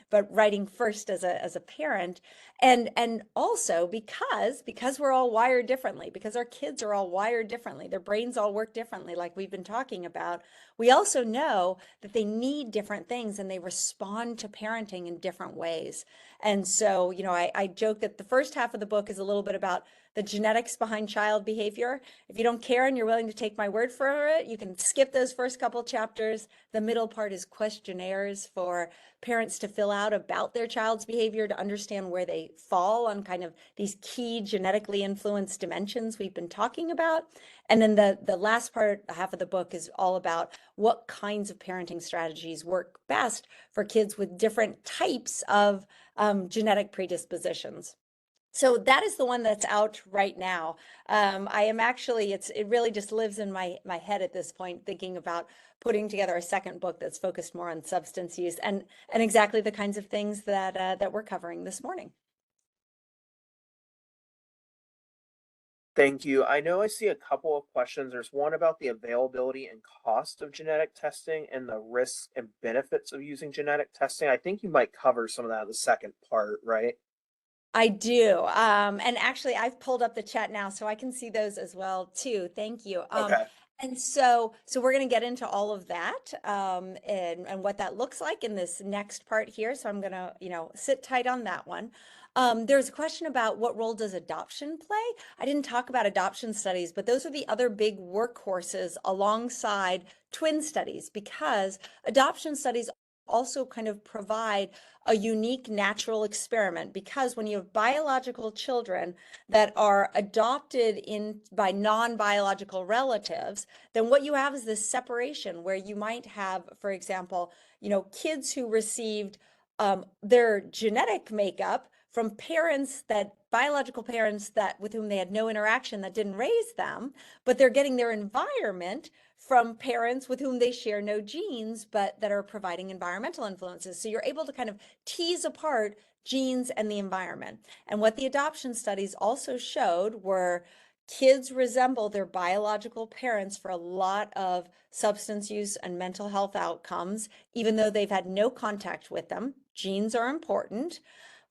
but writing first as a parent. And also because we're all wired differently, because our kids are all wired differently, their brains all work differently, like we've been talking about. We also know that they need different things and they respond to parenting in different ways. And so, I joke that the first half of the book is a little bit about the genetics behind child behavior. If you don't care and you're willing to take my word for it, you can skip those first couple chapters. The middle part is questionnaires for parents to fill out about their child's behavior to understand where they fall on kind of these key genetically influenced dimensions we've been talking about. And then the last part, half of the book, is all about what kinds of parenting strategies work best for kids with different types of genetic predispositions. So that is the one that's out right now. I am actually, it really just lives in my head at this point, thinking about putting together a second book that's focused more on substance use and exactly the kinds of things that we're covering this morning. Thank you. I know I see a couple of questions. There's one about the availability and cost of genetic testing and the risks and benefits of using genetic testing. I think you might cover some of that in the second part, right? I do. And actually, I've pulled up the chat now, so I can see those as well too. Thank you. Okay. And so we're going to get into all of that and what that looks like in this next part here. So I'm going to, sit tight on that one. There's a question about what role does adoption play? I didn't talk about adoption studies, but those are the other big workhorses alongside twin studies because adoption studies also kind of provide a unique natural experiment because when you have biological children that are adopted in by non-biological relatives, then what you have is this separation where you might have, for example, kids who received their genetic makeup from parents that biological parents that with whom they had no interaction that didn't raise them, but they're getting their environment from parents with whom they share no genes, but that are providing environmental influences. So you're able to kind of tease apart genes and the environment. And what the adoption studies also showed were kids resemble their biological parents for a lot of substance use and mental health outcomes, even though they've had no contact with them. Genes are important,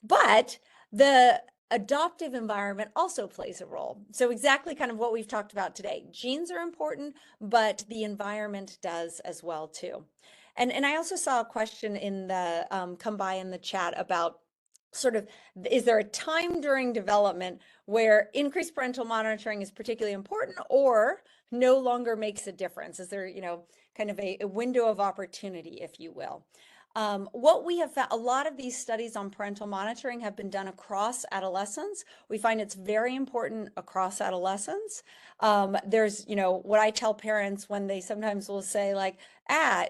but the adoptive environment also plays a role. So exactly kind of what we've talked about today. Genes are important, but the environment does as well too. And I also saw a question in the come by in the chat about sort of, is there a time during development where increased parental monitoring is particularly important or no longer makes a difference? Is there, kind of a window of opportunity, if you will? What we have found, a lot of these studies on parental monitoring have been done across adolescence. We find it's very important across adolescence. There's, what I tell parents when they sometimes will say like,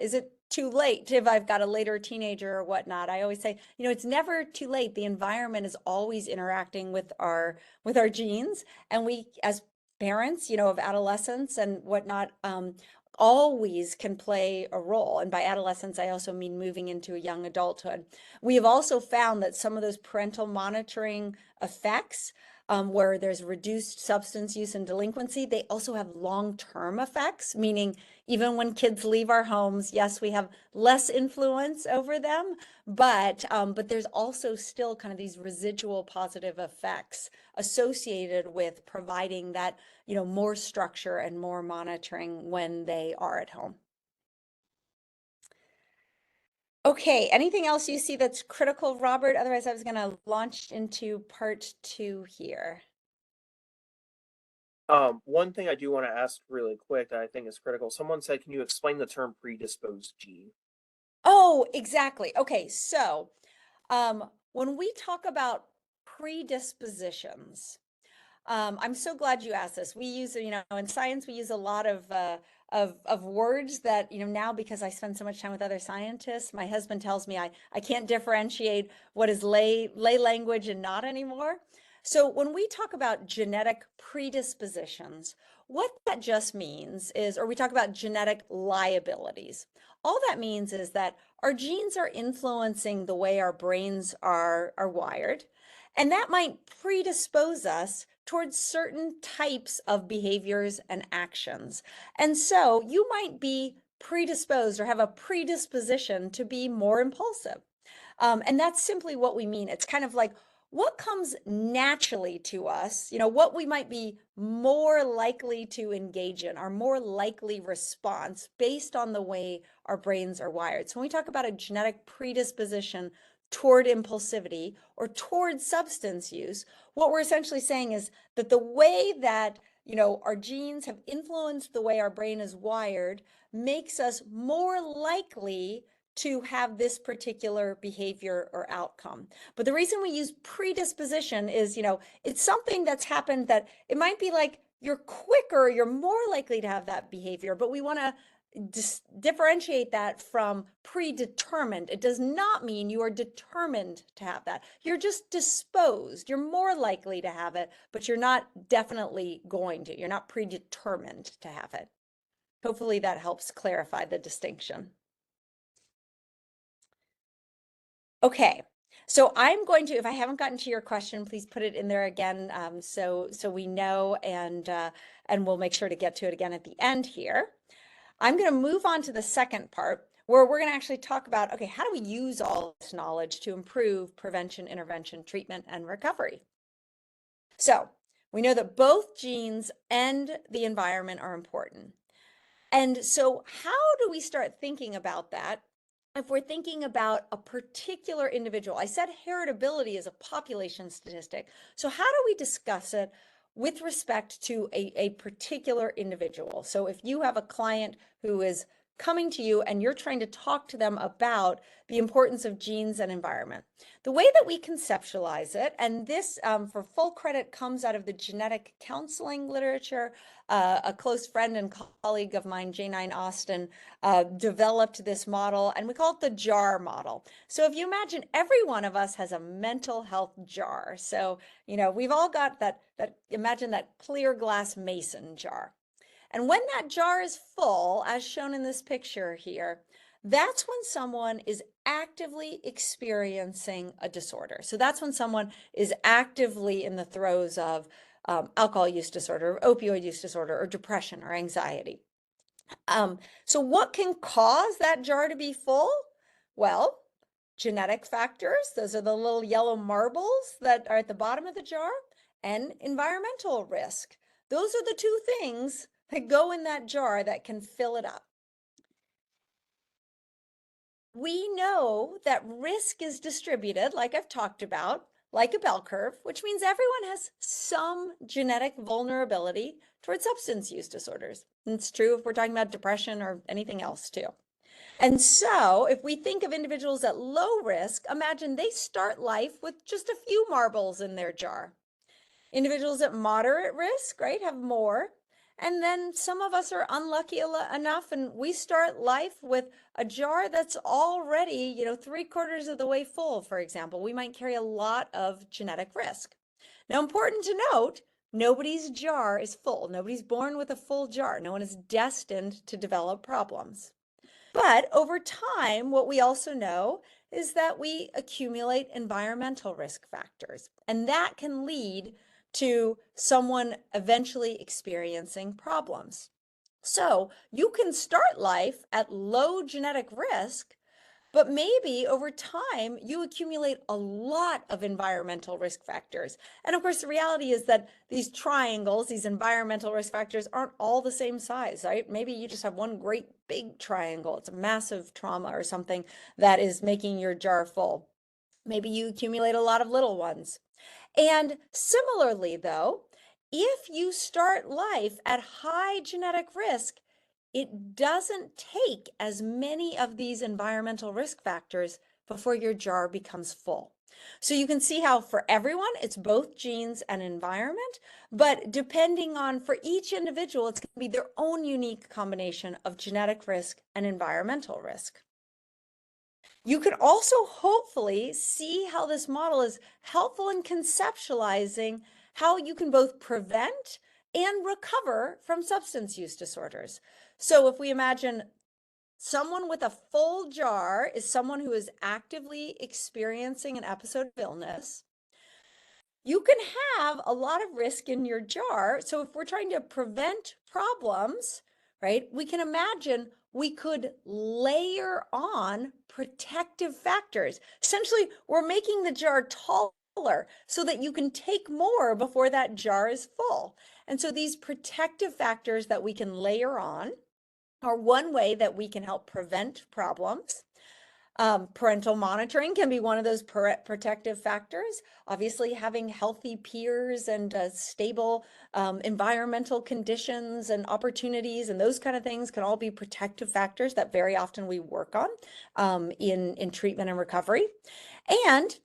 is it too late if I've got a later teenager or whatnot? I always say, it's never too late. The environment is always interacting with our genes. And we, as parents, of adolescents and whatnot, always can play a role. And by adolescence, I also mean moving into a young adulthood. We have also found that some of those parental monitoring effects where there's reduced substance use and delinquency. They also have long-term effects, meaning even when kids leave our homes, yes, we have less influence over them, but there's also still kind of these residual positive effects associated with providing that, more structure and more monitoring when they are at home. Okay, anything else you see that's critical, Robert? Otherwise, I was going to launch into part 2 here. One thing I do want to ask really quick that I think is critical. Someone said, can you explain the term predisposed gene? Oh, exactly. Okay, so when we talk about predispositions, I'm so glad you asked this. We use, in science, we use a lot of words that, now because I spend so much time with other scientists, my husband tells me I can't differentiate what is lay language and not anymore. So when we talk about genetic predispositions, what that just means is, or we talk about genetic liabilities, all that means is that our genes are influencing the way our brains are wired. And that might predispose us towards certain types of behaviors and actions. And so you might be predisposed or have a predisposition to be more impulsive. And that's simply what we mean. It's kind of like what comes naturally to us, what we might be more likely to engage in, our more likely response based on the way our brains are wired. So when we talk about a genetic predisposition toward impulsivity or toward substance use, what we're essentially saying is that the way that our genes have influenced the way our brain is wired makes us more likely to have this particular behavior or outcome. But the reason we use predisposition is, it's something that's happened that it might be like you're quicker, you're more likely to have that behavior, but we want to differentiate that from predetermined. It does not mean you are determined to have that. You're just disposed. You're more likely to have it, but you're not definitely going to. You're not predetermined to have it. Hopefully that helps clarify the distinction. Okay, so I'm going to, if I haven't gotten to your question, please put it in there again, so we know, and we'll make sure to get to it again at the end here. I'm going to move on to the second part where we're going to actually talk about, okay, how do we use all this knowledge to improve prevention, intervention, treatment, and recovery? So we know that both genes and the environment are important. And so how do we start thinking about that if we're thinking about a particular individual? I said heritability is a population statistic. So how do we discuss it with respect to a particular individual? So if you have a client who is coming to you and you're trying to talk to them about the importance of genes and environment, the way that we conceptualize it, and this for full credit comes out of the genetic counseling literature. A close friend and colleague of mine, Janine Austin, developed this model, and we call it the jar model. So if you imagine, every one of us has a mental health jar. So, we've all got imagine that clear glass mason jar. And when that jar is full, as shown in this picture here, that's when someone is actively experiencing a disorder. So that's when someone is actively in the throes of alcohol use disorder, opioid use disorder, or depression or anxiety. So what can cause that jar to be full? Well, genetic factors, those are the little yellow marbles that are at the bottom of the jar, and environmental risk. Those are the two things that go in that jar that can fill it up. We know that risk is distributed, like I've talked about, like a bell curve, which means everyone has some genetic vulnerability towards substance use disorders. And it's true if we're talking about depression or anything else too. And so if we think of individuals at low risk, imagine they start life with just a few marbles in their jar. Individuals at moderate risk, right, have more. And then some of us are unlucky enough and we start life with a jar that's already, 3/4 of the way full, for example. We might carry a lot of genetic risk. Now, important to note, nobody's jar is full. Nobody's born with a full jar. No one is destined to develop problems. But over time, what we also know is that we accumulate environmental risk factors, and that can lead to someone eventually experiencing problems. So you can start life at low genetic risk, but maybe over time you accumulate a lot of environmental risk factors. And of course, the reality is that these triangles, these environmental risk factors, aren't all the same size, right? Maybe you just have one great big triangle. It's a massive trauma or something that is making your jar full. Maybe you accumulate a lot of little ones. And similarly, though, if you start life at high genetic risk, it doesn't take as many of these environmental risk factors before your jar becomes full. So you can see how for everyone, it's both genes and environment, but depending on for each individual, it's going to be their own unique combination of genetic risk and environmental risk. You can also hopefully see how this model is helpful in conceptualizing how you can both prevent and recover from substance use disorders. So if we imagine someone with a full jar is someone who is actively experiencing an episode of illness, you can have a lot of risk in your jar. So if we're trying to prevent problems, right, we can imagine we could layer on protective factors. Essentially, we're making the jar taller so that you can take more before that jar is full. And so these protective factors that we can layer on are one way that we can help prevent problems. Parental monitoring can be one of those protective factors. Obviously, having healthy peers and stable environmental conditions and opportunities and those kind of things can all be protective factors that very often we work on in treatment and recovery. And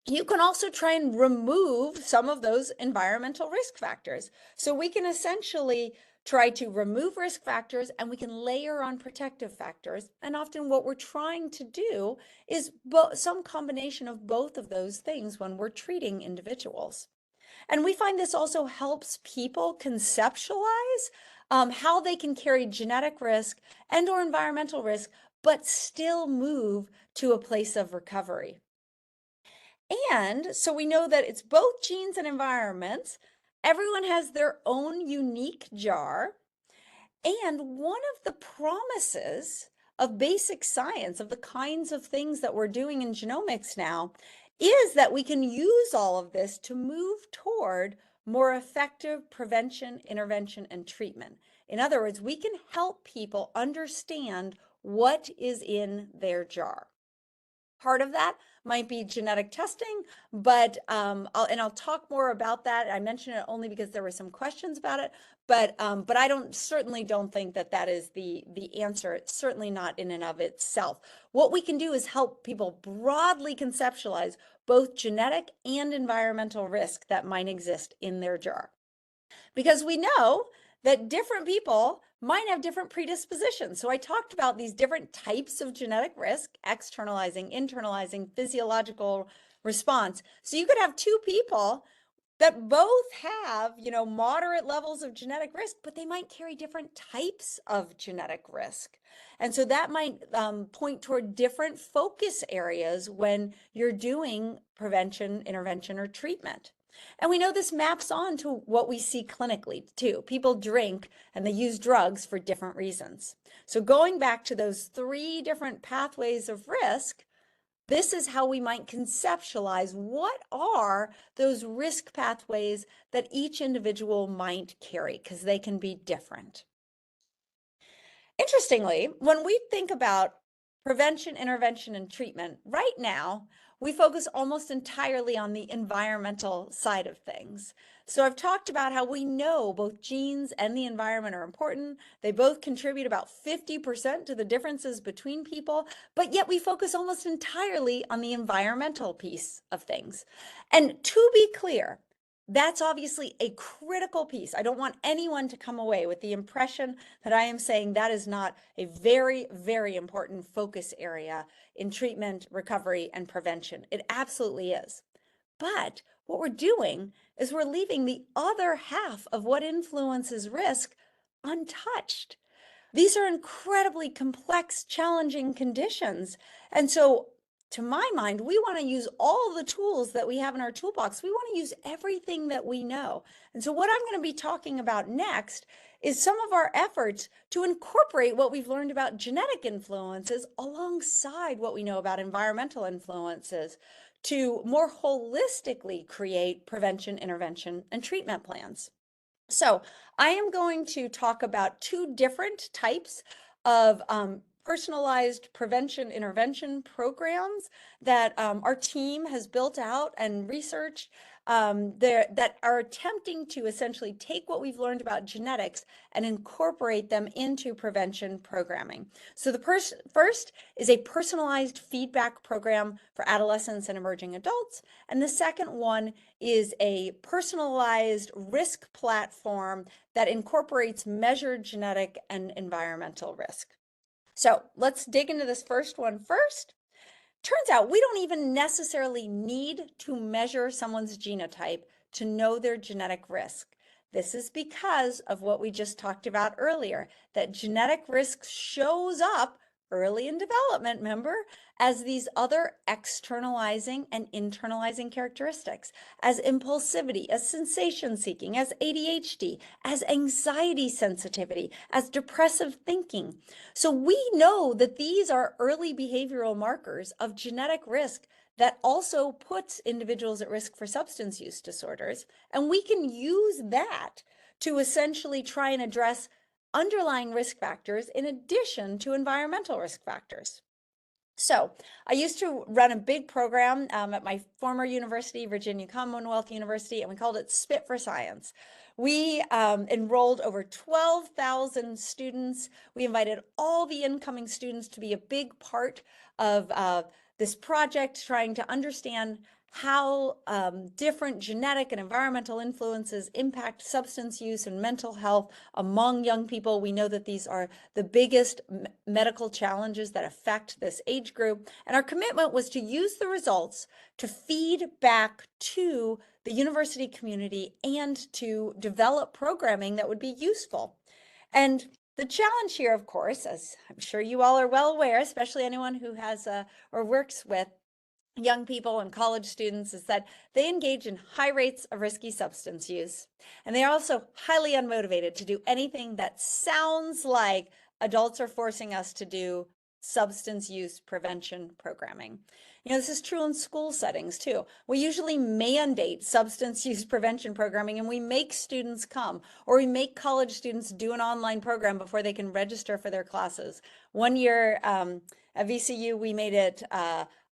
you can also try and remove some of those environmental risk factors. So we can essentially try to remove risk factors and we can layer on protective factors. And often what we're trying to do is some combination of both of those things when we're treating individuals. And we find this also helps people conceptualize how they can carry genetic risk and or environmental risk, but still move to a place of recovery. And so we know that it's both genes and environments. Everyone has their own unique jar. And one of the promises of basic science, of the kinds of things that we're doing in genomics now, is that we can use all of this to move toward more effective prevention, intervention, and treatment. In other words, we can help people understand what is in their jar. Part of that might be genetic testing, but I'll talk more about that. I mention it only because there were some questions about it, but I certainly don't think that that is the answer. It's certainly not in and of itself. What we can do is help people broadly conceptualize both genetic and environmental risk that might exist in their jar. Because we know that different people might have different predispositions. So I talked about these different types of genetic risk, externalizing, internalizing, physiological response. So you could have two people that both have, moderate levels of genetic risk, but they might carry different types of genetic risk. And so that might point toward different focus areas when you're doing prevention, intervention, or treatment. And we know this maps on to what we see clinically too. People drink and they use drugs for different reasons. So going back to those three different pathways of risk, this is how we might conceptualize what are those risk pathways that each individual might carry, because they can be different. Interestingly, when we think about prevention, intervention, and treatment, right now, we focus almost entirely on the environmental side of things. So I've talked about how we know both genes and the environment are important. They both contribute about 50% to the differences between people, but yet we focus almost entirely on the environmental piece of things. And to be clear, that's obviously a critical piece. I don't want anyone to come away with the impression that I am saying that is not a very, very important focus area in treatment, recovery, and prevention. It absolutely is. But what we're doing is we're leaving the other half of what influences risk untouched. These are incredibly complex, challenging conditions. And so to my mind, we want to use all the tools that we have in our toolbox. We want to use everything that we know. And so what I'm going to be talking about next is some of our efforts to incorporate what we've learned about genetic influences alongside what we know about environmental influences to more holistically create prevention, intervention, and treatment plans. So I am going to talk about two different types of personalized prevention intervention programs that our team has built out and researched that are attempting to essentially take what we've learned about genetics and incorporate them into prevention programming. So the first is a personalized feedback program for adolescents and emerging adults. And the second one is a personalized risk platform that incorporates measured genetic and environmental risk. So let's dig into this first one first. Turns out we don't even necessarily need to measure someone's genotype to know their genetic risk. This is because of what we just talked about earlier, that genetic risk shows up early in development, remember, as these other externalizing and internalizing characteristics, as impulsivity, as sensation seeking, as ADHD, as anxiety sensitivity, as depressive thinking. So we know that these are early behavioral markers of genetic risk that also puts individuals at risk for substance use disorders. And we can use that to essentially try and address underlying risk factors in addition to environmental risk factors. So I used to run a big program at my former university, Virginia Commonwealth University, and we called it Spit for Science. We enrolled over 12,000 students. We invited all the incoming students to be a big part of this project, trying to understand how different genetic and environmental influences impact substance use and mental health among young people. We know that these are the biggest medical challenges that affect this age group. And our commitment was to use the results to feed back to the university community and to develop programming that would be useful. And the challenge here, of course, as I'm sure you all are well aware, especially anyone who has or works with young people and college students, is that they engage in high rates of risky substance use. And they are also highly unmotivated to do anything that sounds like adults are forcing us to do substance use prevention programming. You know, this is true in school settings too. We usually mandate substance use prevention programming and we make students come, or we make college students do an online program before they can register for their classes. One year at VCU, we made it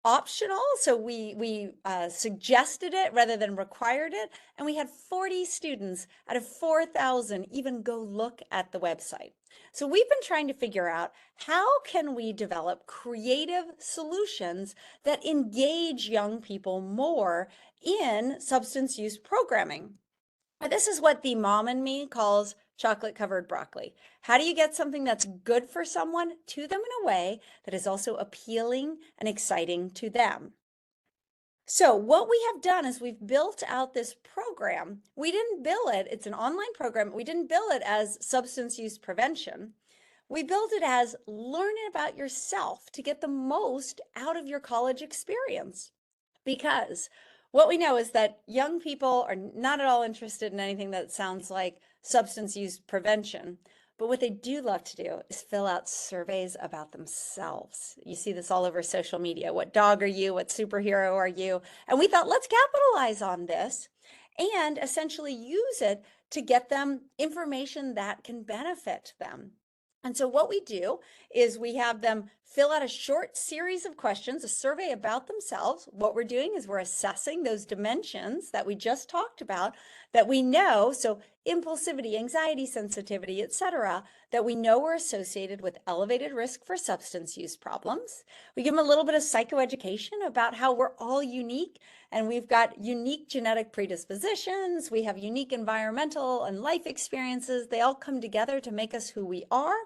optional. So we suggested it rather than required it. And we had 40 students out of 4,000 even go look at the website. So we've been trying to figure out how can we develop creative solutions that engage young people more in substance use programming. This is what the mom in me calls chocolate covered broccoli. How do you get something that's good for someone to them in a way that is also appealing and exciting to them? So what we have done is we've built out this program. We didn't bill it, it's an online program. We didn't bill it as substance use prevention. We built it as learning about yourself to get the most out of your college experience. Because what we know is that young people are not at all interested in anything that sounds like substance use prevention. But what they do love to do is fill out surveys about themselves. You see this all over social media. What dog are you? What superhero are you? And we thought, let's capitalize on this and essentially use it to get them information that can benefit them. And so what we do is we have them fill out a short series of questions, a survey about themselves. What we're doing is we're assessing those dimensions that we just talked about that we know, so impulsivity, anxiety sensitivity, etc., that we know are associated with elevated risk for substance use problems. We give them a little bit of psychoeducation about how we're all unique and we've got unique genetic predispositions. We have unique environmental and life experiences. They all come together to make us who we are.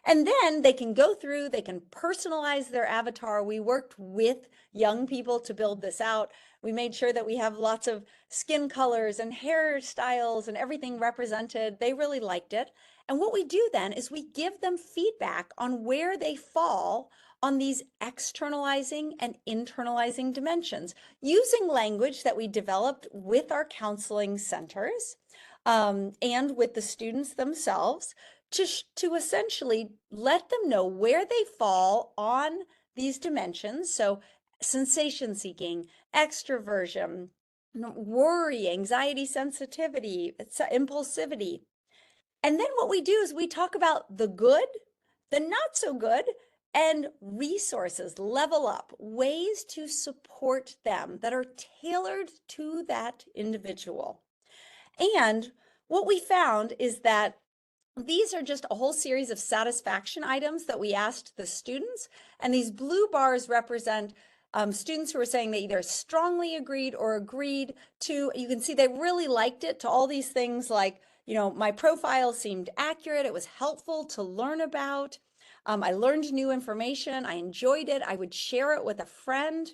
And then they can go through, they can personalize their avatar. We worked with young people to build this out. We made sure that we have lots of skin colors and hairstyles and everything represented. They really liked it. And what we do then is we give them feedback on where they fall on these externalizing and internalizing dimensions using language that we developed with our counseling centers and with the students themselves to essentially let them know where they fall on these dimensions. So sensation seeking, extroversion, worry, anxiety, sensitivity, impulsivity. And then what we do is we talk about the good, the not so good, and resources, level up, ways to support them that are tailored to that individual. And what we found is that these are just a whole series of satisfaction items that we asked the students. And these blue bars represent students who are saying they either strongly agreed or agreed to, you can see they really liked it, to all these things like, my profile seemed accurate. It was helpful to learn about. I learned new information. I enjoyed it. I would share it with a friend.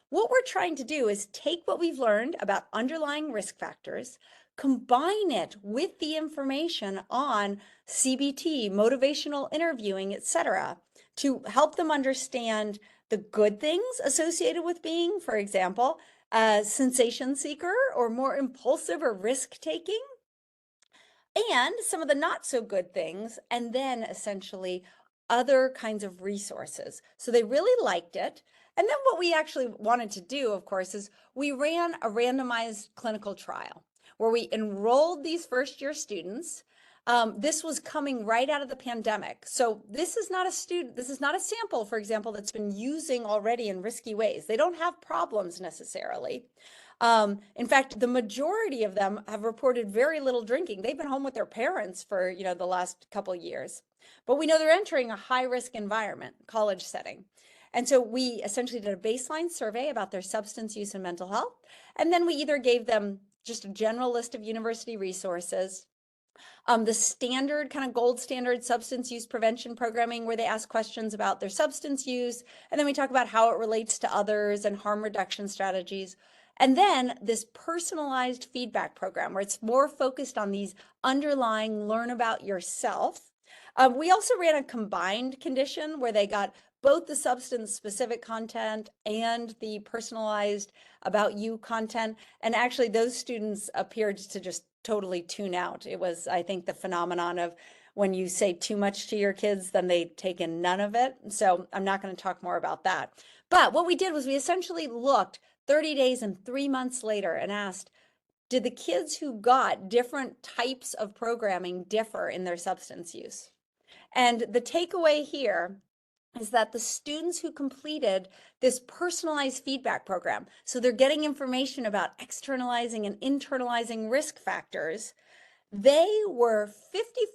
What we're trying to do is take what we've learned about underlying risk factors, combine it with the information on CBT, motivational interviewing, etc., to help them understand the good things associated with being, for example, a sensation seeker or more impulsive or risk taking, and some of the not so good things, and then essentially other kinds of resources. So they really liked it. And then what we actually wanted to do, of course, is we ran a randomized clinical trial where we enrolled these first-year students. This was coming right out of the pandemic. So this is not a sample, for example, that's been using already in risky ways. They don't have problems necessarily. In fact, the majority of them have reported very little drinking. They've been home with their parents for, the last couple of years. But we know they're entering a high-risk environment, college setting. And so we essentially did a baseline survey about their substance use and mental health. And then we either gave them just a general list of university resources, the standard kind of gold standard substance use prevention programming where they ask questions about their substance use, and then we talk about how it relates to others and harm reduction strategies. And then this personalized feedback program where it's more focused on these underlying learn about yourself. We also ran a combined condition where they got both the substance specific content and the personalized about you content. And actually those students appeared to just totally tune out. It was, I think, the phenomenon of when you say too much to your kids, then they take in none of it. So I'm not going to talk more about that. But what we did was we essentially looked 30 days and 3 months later and asked, did the kids who got different types of programming differ in their substance use? And the takeaway here is that the students who completed this personalized feedback program, so they're getting information about externalizing and internalizing risk factors, they were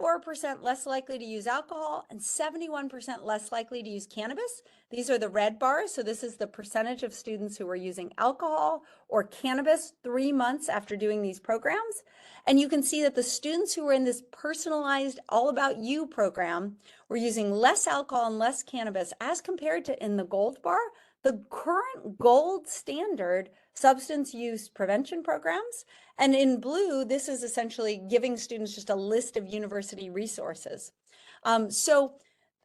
54% less likely to use alcohol and 71% less likely to use cannabis. These are the red bars. So this is the percentage of students who were using alcohol or cannabis 3 months after doing these programs. And you can see that the students who were in this personalized All About You program were using less alcohol and less cannabis as compared to in the gold bar, the current gold standard substance use prevention programs. And in blue, this is essentially giving students just a list of university resources. So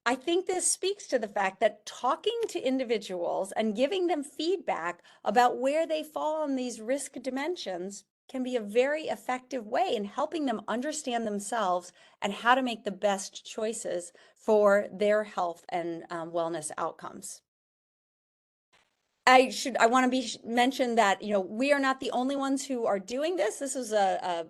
I think this speaks to the fact that talking to individuals and giving them feedback about where they fall on these risk dimensions can be a very effective way in helping them understand themselves and how to make the best choices for their health and wellness outcomes. I want to mention that, we are not the only ones who are doing this. This is a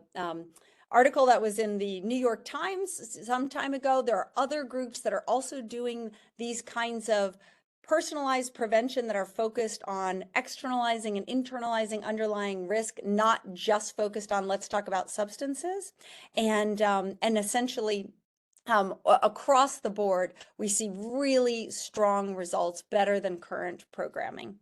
article that was in the New York Times some time ago. There are other groups that are also doing these kinds of personalized prevention that are focused on externalizing and internalizing underlying risk, not just focused on let's talk about substances. And essentially, across the board, we see really strong results, better than current programming.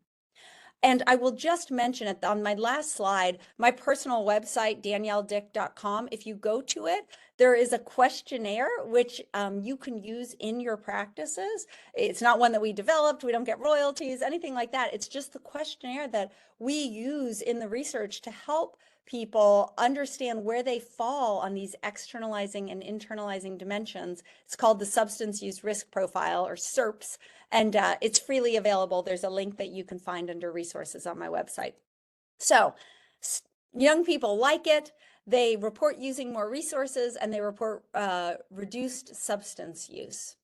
And I will just mention it on my last slide, my personal website, danielledick.com. If you go to it, there is a questionnaire which you can use in your practices. It's not one that we developed. We don't get royalties, anything like that. It's just the questionnaire that we use in the research to help people understand where they fall on these externalizing and internalizing dimensions. It's called the Substance Use Risk Profile, or SERPs. And it's freely available. There's a link that you can find under resources on my website. So young people like it. They report using more resources and they report reduced substance use.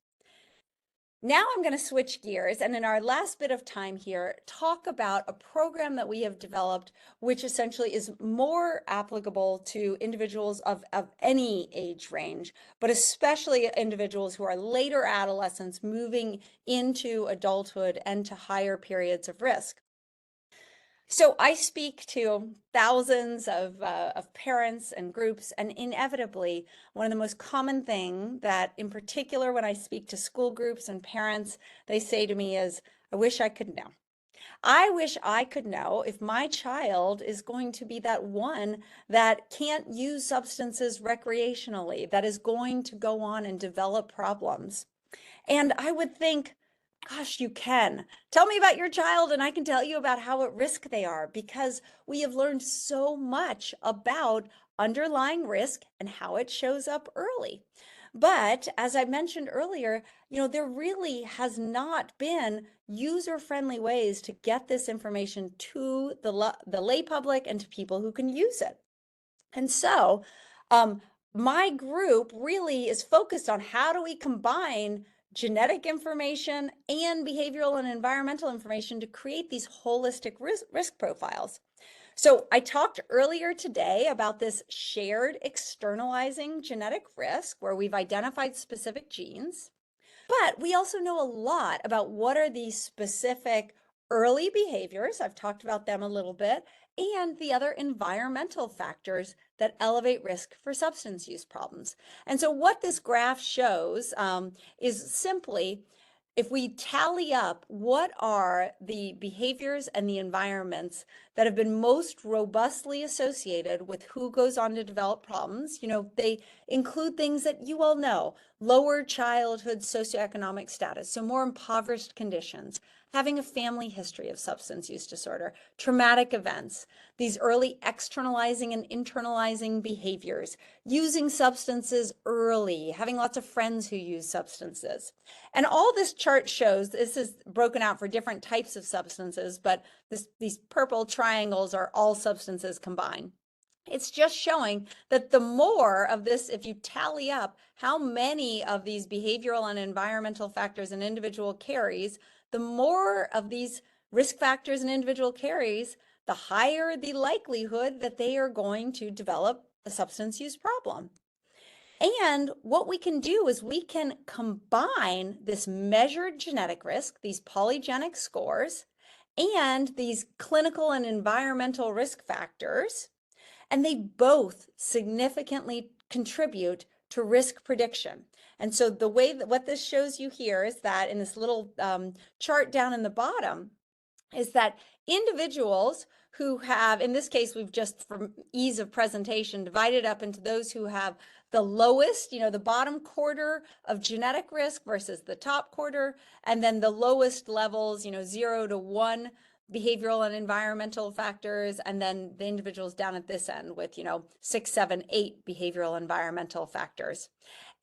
Now I'm going to switch gears and in our last bit of time here, talk about a program that we have developed, which essentially is more applicable to individuals of any age range, but especially individuals who are later adolescents moving into adulthood and to higher periods of risk. So I speak to thousands of parents and groups, and inevitably, one of the most common thing that, in particular, when I speak to school groups and parents, they say to me is, I wish I could know. I wish I could know if my child is going to be that one that can't use substances recreationally, that is going to go on and develop problems. And I would think, gosh, you can. Tell me about your child, and I can tell you about how at risk they are, because we have learned so much about underlying risk and how it shows up early. But as I mentioned earlier, there really has not been user-friendly ways to get this information to the lay public and to people who can use it. And so, my group really is focused on how do we combine genetic information and behavioral and environmental information to create these holistic risk profiles. So I talked earlier today about this shared externalizing genetic risk where we've identified specific genes, but we also know a lot about what are these specific early behaviors. I've talked about them a little bit, and the other environmental factors that elevate risk for substance use problems. And so what this graph shows is simply if we tally up what are the behaviors and the environments that have been most robustly associated with who goes on to develop problems, they include things that you all know: lower childhood socioeconomic status, so more impoverished conditions, having a family history of substance use disorder, traumatic events, these early externalizing and internalizing behaviors, using substances early, having lots of friends who use substances. And all this chart shows, this is broken out for different types of substances, but these purple triangles are all substances combined. It's just showing that the more of this, if you tally up how many of these behavioral and environmental factors an individual carries, the more of these risk factors an individual carries, the higher the likelihood that they are going to develop a substance use problem. And what we can do is we can combine this measured genetic risk, these polygenic scores, and these clinical and environmental risk factors, and they both significantly contribute to risk prediction. And so the way that what this shows you here is that in this little chart down in the bottom is that individuals who have, in this case, we've just, for ease of presentation, divided up into those who have the lowest, the bottom quarter of genetic risk versus the top quarter, and then the lowest levels, 0 to 1 behavioral and environmental factors, and then the individuals down at this end with, 6, 7, 8 behavioral environmental factors.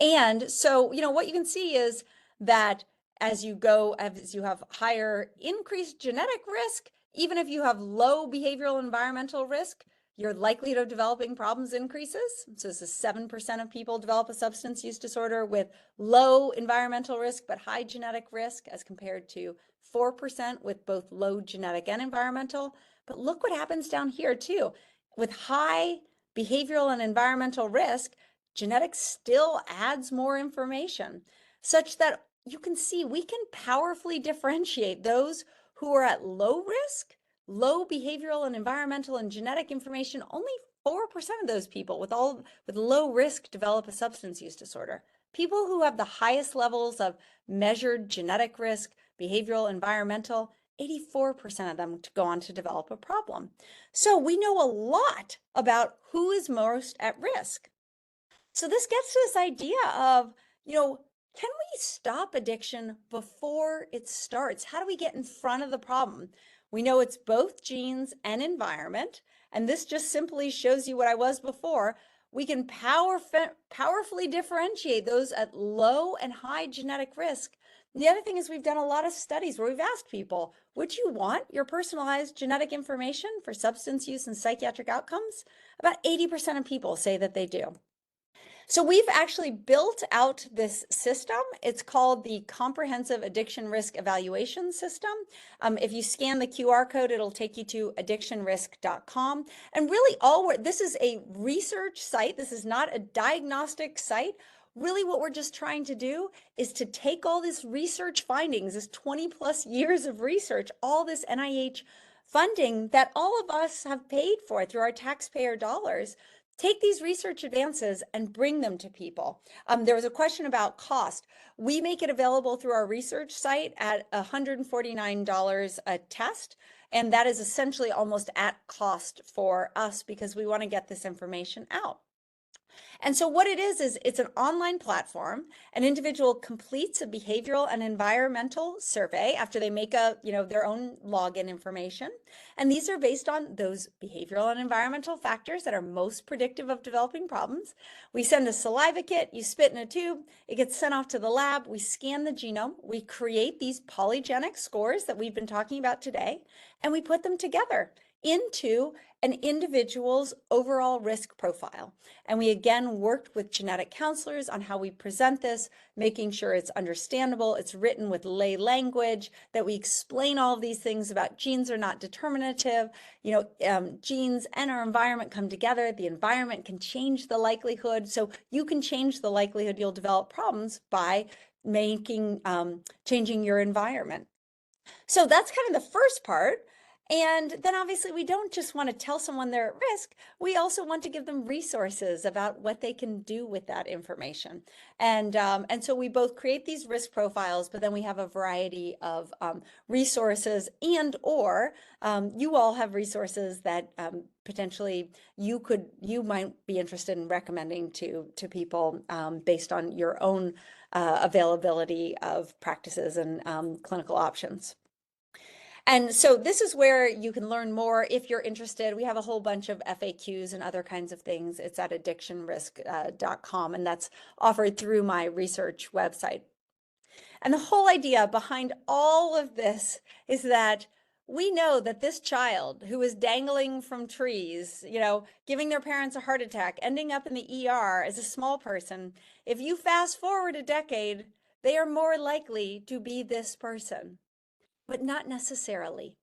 And so, what you can see is that as you have higher increased genetic risk, even if you have low behavioral environmental risk, your likelihood of developing problems increases. So this is 7% of people develop a substance use disorder with low environmental risk, but high genetic risk, as compared to 4% with both low genetic and environmental. But look what happens down here too. With high behavioral and environmental risk, genetics still adds more information, such that you can see we can powerfully differentiate those who are at low risk, low behavioral and environmental and genetic information. Only 4% of those people with low risk develop a substance use disorder. People who have the highest levels of measured genetic risk, behavioral, environmental, 84% of them go on to develop a problem. So we know a lot about who is most at risk. So this gets to this idea of, can we stop addiction before it starts? How do we get in front of the problem? We know it's both genes and environment, and this just simply shows you what I was before. We can powerfully differentiate those at low and high genetic risk The other thing is we've done a lot of studies where we've asked people, would you want your personalized genetic information for substance use and psychiatric outcomes? About 80% of people say that they do. So we've actually built out this system. It's called the Comprehensive Addiction Risk Evaluation System. If you scan the QR code, it'll take you to addictionrisk.com. And really this is a research site. This is not a diagnostic site. Really what we're just trying to do is to take all this research findings, this 20 plus years of research, all this NIH funding that all of us have paid for through our taxpayer dollars, take these research advances and bring them to people. There was a question about cost. We make it available through our research site at $149 a test. And that is essentially almost at cost for us because we want to get this information out. And so what it is it's an online platform. An individual completes a behavioral and environmental survey after they make their own login information. And these are based on those behavioral and environmental factors that are most predictive of developing problems. We send a saliva kit, you spit in a tube, it gets sent off to the lab, we scan the genome, we create these polygenic scores that we've been talking about today, and we put them together into an individual's overall risk profile. And we again worked with genetic counselors on how we present this, making sure it's understandable, it's written with lay language, that we explain all of these things about genes are not determinative. Genes and our environment come together. The environment can change the likelihood. So you can change the likelihood you'll develop problems by changing your environment. So that's kind of the first part. And then obviously we don't just want to tell someone they're at risk. We also want to give them resources about what they can do with that information. And so we both create these risk profiles, but then we have a variety of resources or you all have resources that potentially you might be interested in recommending to people based on your own availability of practices and clinical options. And so this is where you can learn more if you're interested. We have a whole bunch of FAQs and other kinds of things. It's at addictionrisk.com, and that's offered through my research website. And the whole idea behind all of this is that we know that this child who is dangling from trees, giving their parents a heart attack, ending up in the ER as a small person, if you fast forward a decade, they are more likely to be this person. But not necessarily.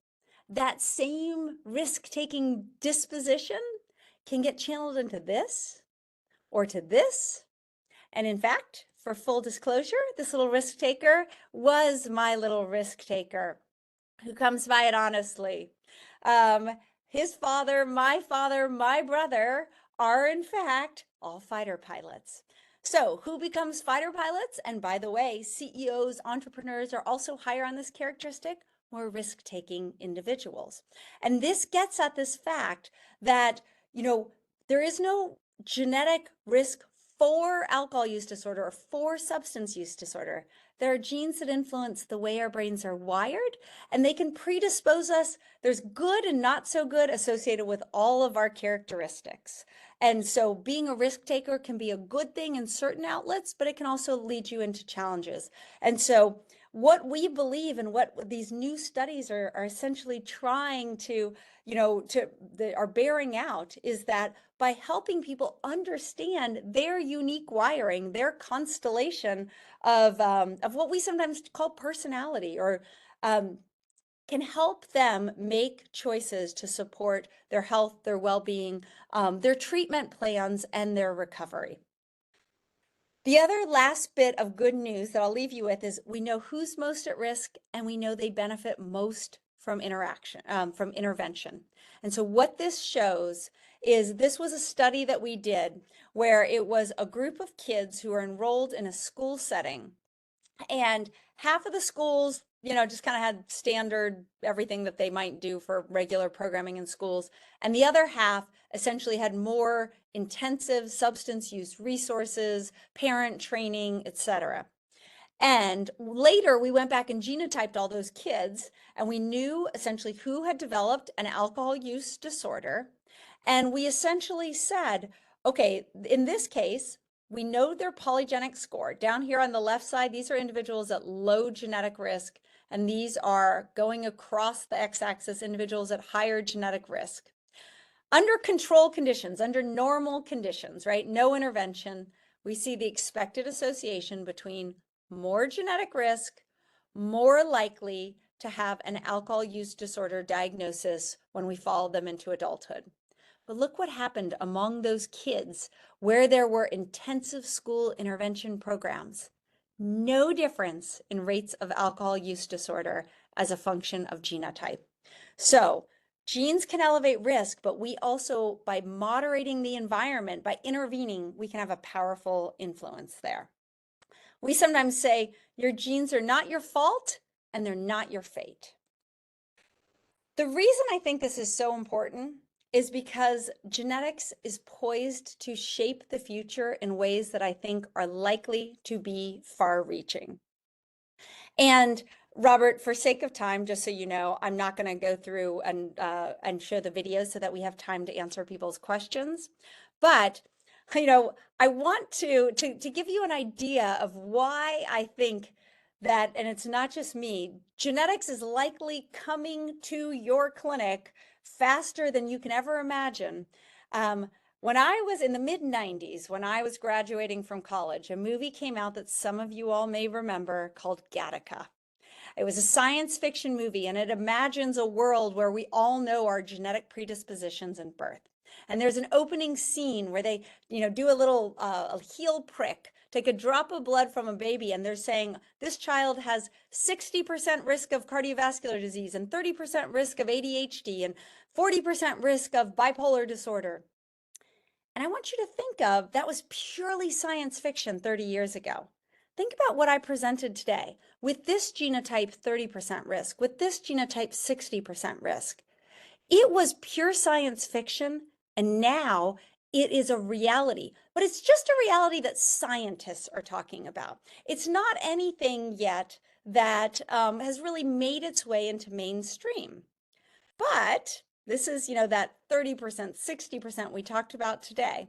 That same risk-taking disposition can get channeled into this or to this. And in fact, for full disclosure, this little risk taker was my little risk taker who comes by it honestly. His father, my brother are in fact all fighter pilots. So who becomes fighter pilots? And by the way, CEOs, entrepreneurs are also higher on this characteristic, more risk-taking individuals. And this gets at this fact that, there is no genetic risk for alcohol use disorder or for substance use disorder. There are genes that influence the way our brains are wired, and they can predispose us. There's good and not so good associated with all of our characteristics. And so being a risk taker can be a good thing in certain outlets, but it can also lead you into challenges. And so what we believe and what these new studies are essentially trying to, are bearing out is that by helping people understand their unique wiring, their constellation of what we sometimes call personality, or can help them make choices to support their health, their well-being, their treatment plans, and their recovery. The other last bit of good news that I'll leave you with is we know who's most at risk, and we know they benefit most from intervention. And so what this shows is this was a study that we did where it was a group of kids who are enrolled in a school setting, and half of the schools, just kind of had standard everything that they might do for regular programming in schools. And the other half essentially had more intensive substance use resources, parent training, etc. And later we went back and genotyped all those kids, and we knew essentially who had developed an alcohol use disorder. And we essentially said, okay, in this case, We know their polygenic score. Down here on the left side, these are individuals at low genetic risk, and these are going across the x-axis, individuals at higher genetic risk. Under control conditions, under normal conditions, right? No intervention, we see the expected association between more genetic risk, more likely to have an alcohol use disorder diagnosis when we follow them into adulthood. But look what happened among those kids where there were intensive school intervention programs. No difference in rates of alcohol use disorder as a function of genotype. So genes can elevate risk, but we also, by moderating the environment, by intervening, we can have a powerful influence there. We sometimes say your genes are not your fault and they're not your fate. The reason I think this is so important is because genetics is poised to shape the future in ways that I think are likely to be far-reaching. And Robert, for sake of time, just so you know, I'm not going to go through and show the videos so that we have time to answer people's questions. But I want to give you an idea of why I think that, and it's not just me, genetics is likely coming to your clinic faster than you can ever imagine. When I was in the mid-90s, when I was graduating from college, a movie came out that some of you all may remember called Gattaca. It was a science fiction movie, and it imagines a world where we all know our genetic predispositions in birth. And there's an opening scene where they, do a little a heel prick, take a drop of blood from a baby, and they're saying this child has 60% risk of cardiovascular disease and 30% risk of ADHD and 40% risk of bipolar disorder. And I want you to think of that was purely science fiction 30 years ago. Think about what I presented today. With this genotype, 30% risk. With this genotype, 60% risk. It was pure science fiction, and now it is a reality. But it's just a reality that scientists are talking about. It's not anything yet that has really made its way into mainstream. But this is, that 30%, 60% we talked about today.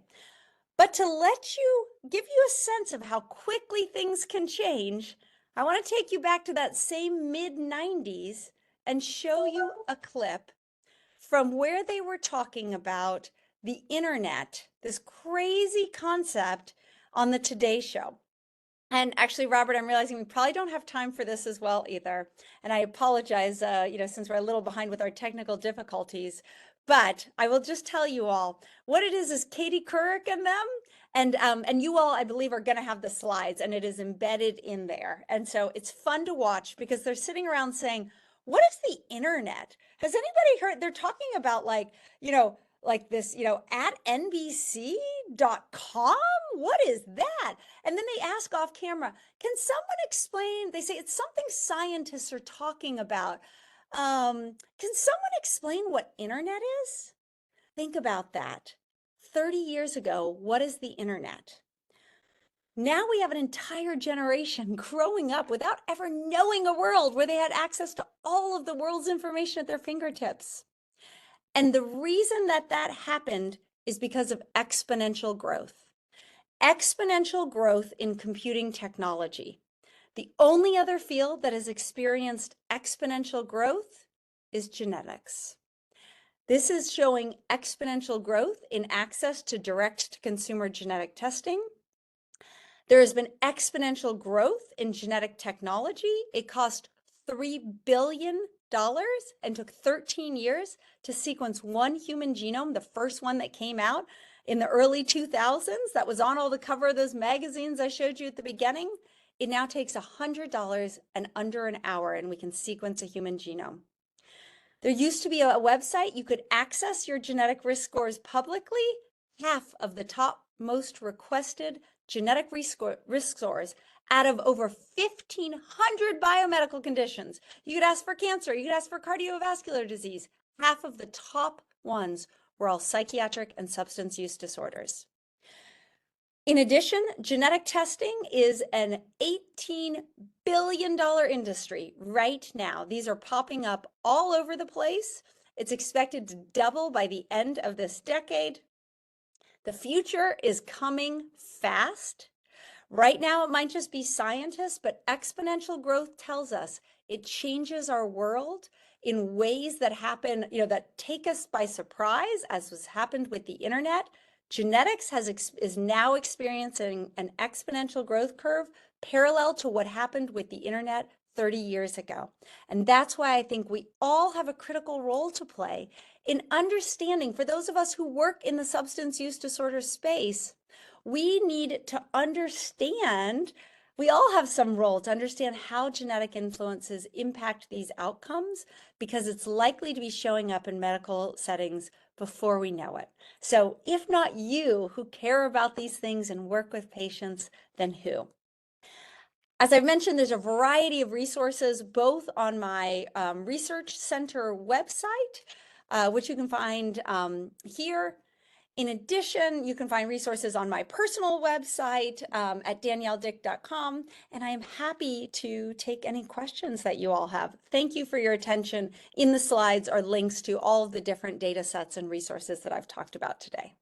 But to give you a sense of how quickly things can change, I want to take you back to that same mid-90s and show you a clip from where they were talking about the internet, this crazy concept on the Today Show. And actually, Robert, I'm realizing we probably don't have time for this as well either. And I apologize, since we're a little behind with our technical difficulties. But I will just tell you all what it is Katie Couric and them. And you all, I believe, are going to have the slides, and it is embedded in there. And so it's fun to watch because they're sitting around saying, what is the internet? Has anybody heard? They're talking about like this, at NBC.com? What is that? And then they ask off camera, can someone explain? They say it's something scientists are talking about. Can someone explain what internet is? Think about that. 30 years ago, what is the internet? Now we have an entire generation growing up without ever knowing a world where they had access to all of the world's information at their fingertips. And the reason that happened is because of exponential growth. Exponential growth in computing technology. The only other field that has experienced exponential growth is genetics. This is showing exponential growth in access to direct-to-consumer genetic testing. There has been exponential growth in genetic technology. It cost $3 billion and took 13 years to sequence one human genome, the first one that came out in the early 2000s that was on all the cover of those magazines I showed you at the beginning. It now takes $100 and under an hour, and we can sequence a human genome. There used to be a website you could access your genetic risk scores publicly. Half of the top most requested genetic risk scores out of over 1,500 biomedical conditions. You could ask for cancer, you could ask for cardiovascular disease. Half of the top ones were all psychiatric and substance use disorders. In addition, genetic testing is an $18 billion industry right now. These are popping up all over the place. It's expected to double by the end of this decade. The future is coming fast. Right now, it might just be scientists, but exponential growth tells us it changes our world in ways that happen, that take us by surprise, as was happened with the internet. Genetics is now experiencing an exponential growth curve parallel to what happened with the internet 30 years ago. And that's why I think we all have a critical role to play in understanding, for those of us who work in the substance use disorder space, we need to understand, we all have some role to understand how genetic influences impact these outcomes, because it's likely to be showing up in medical settings before we know it. So if not you who care about these things and work with patients, then who? As I've mentioned, there's a variety of resources both on my research center website, which you can find here. In addition, you can find resources on my personal website at danielledick.com, and I am happy to take any questions that you all have. Thank you for your attention. In the slides are links to all of the different data sets and resources that I've talked about today.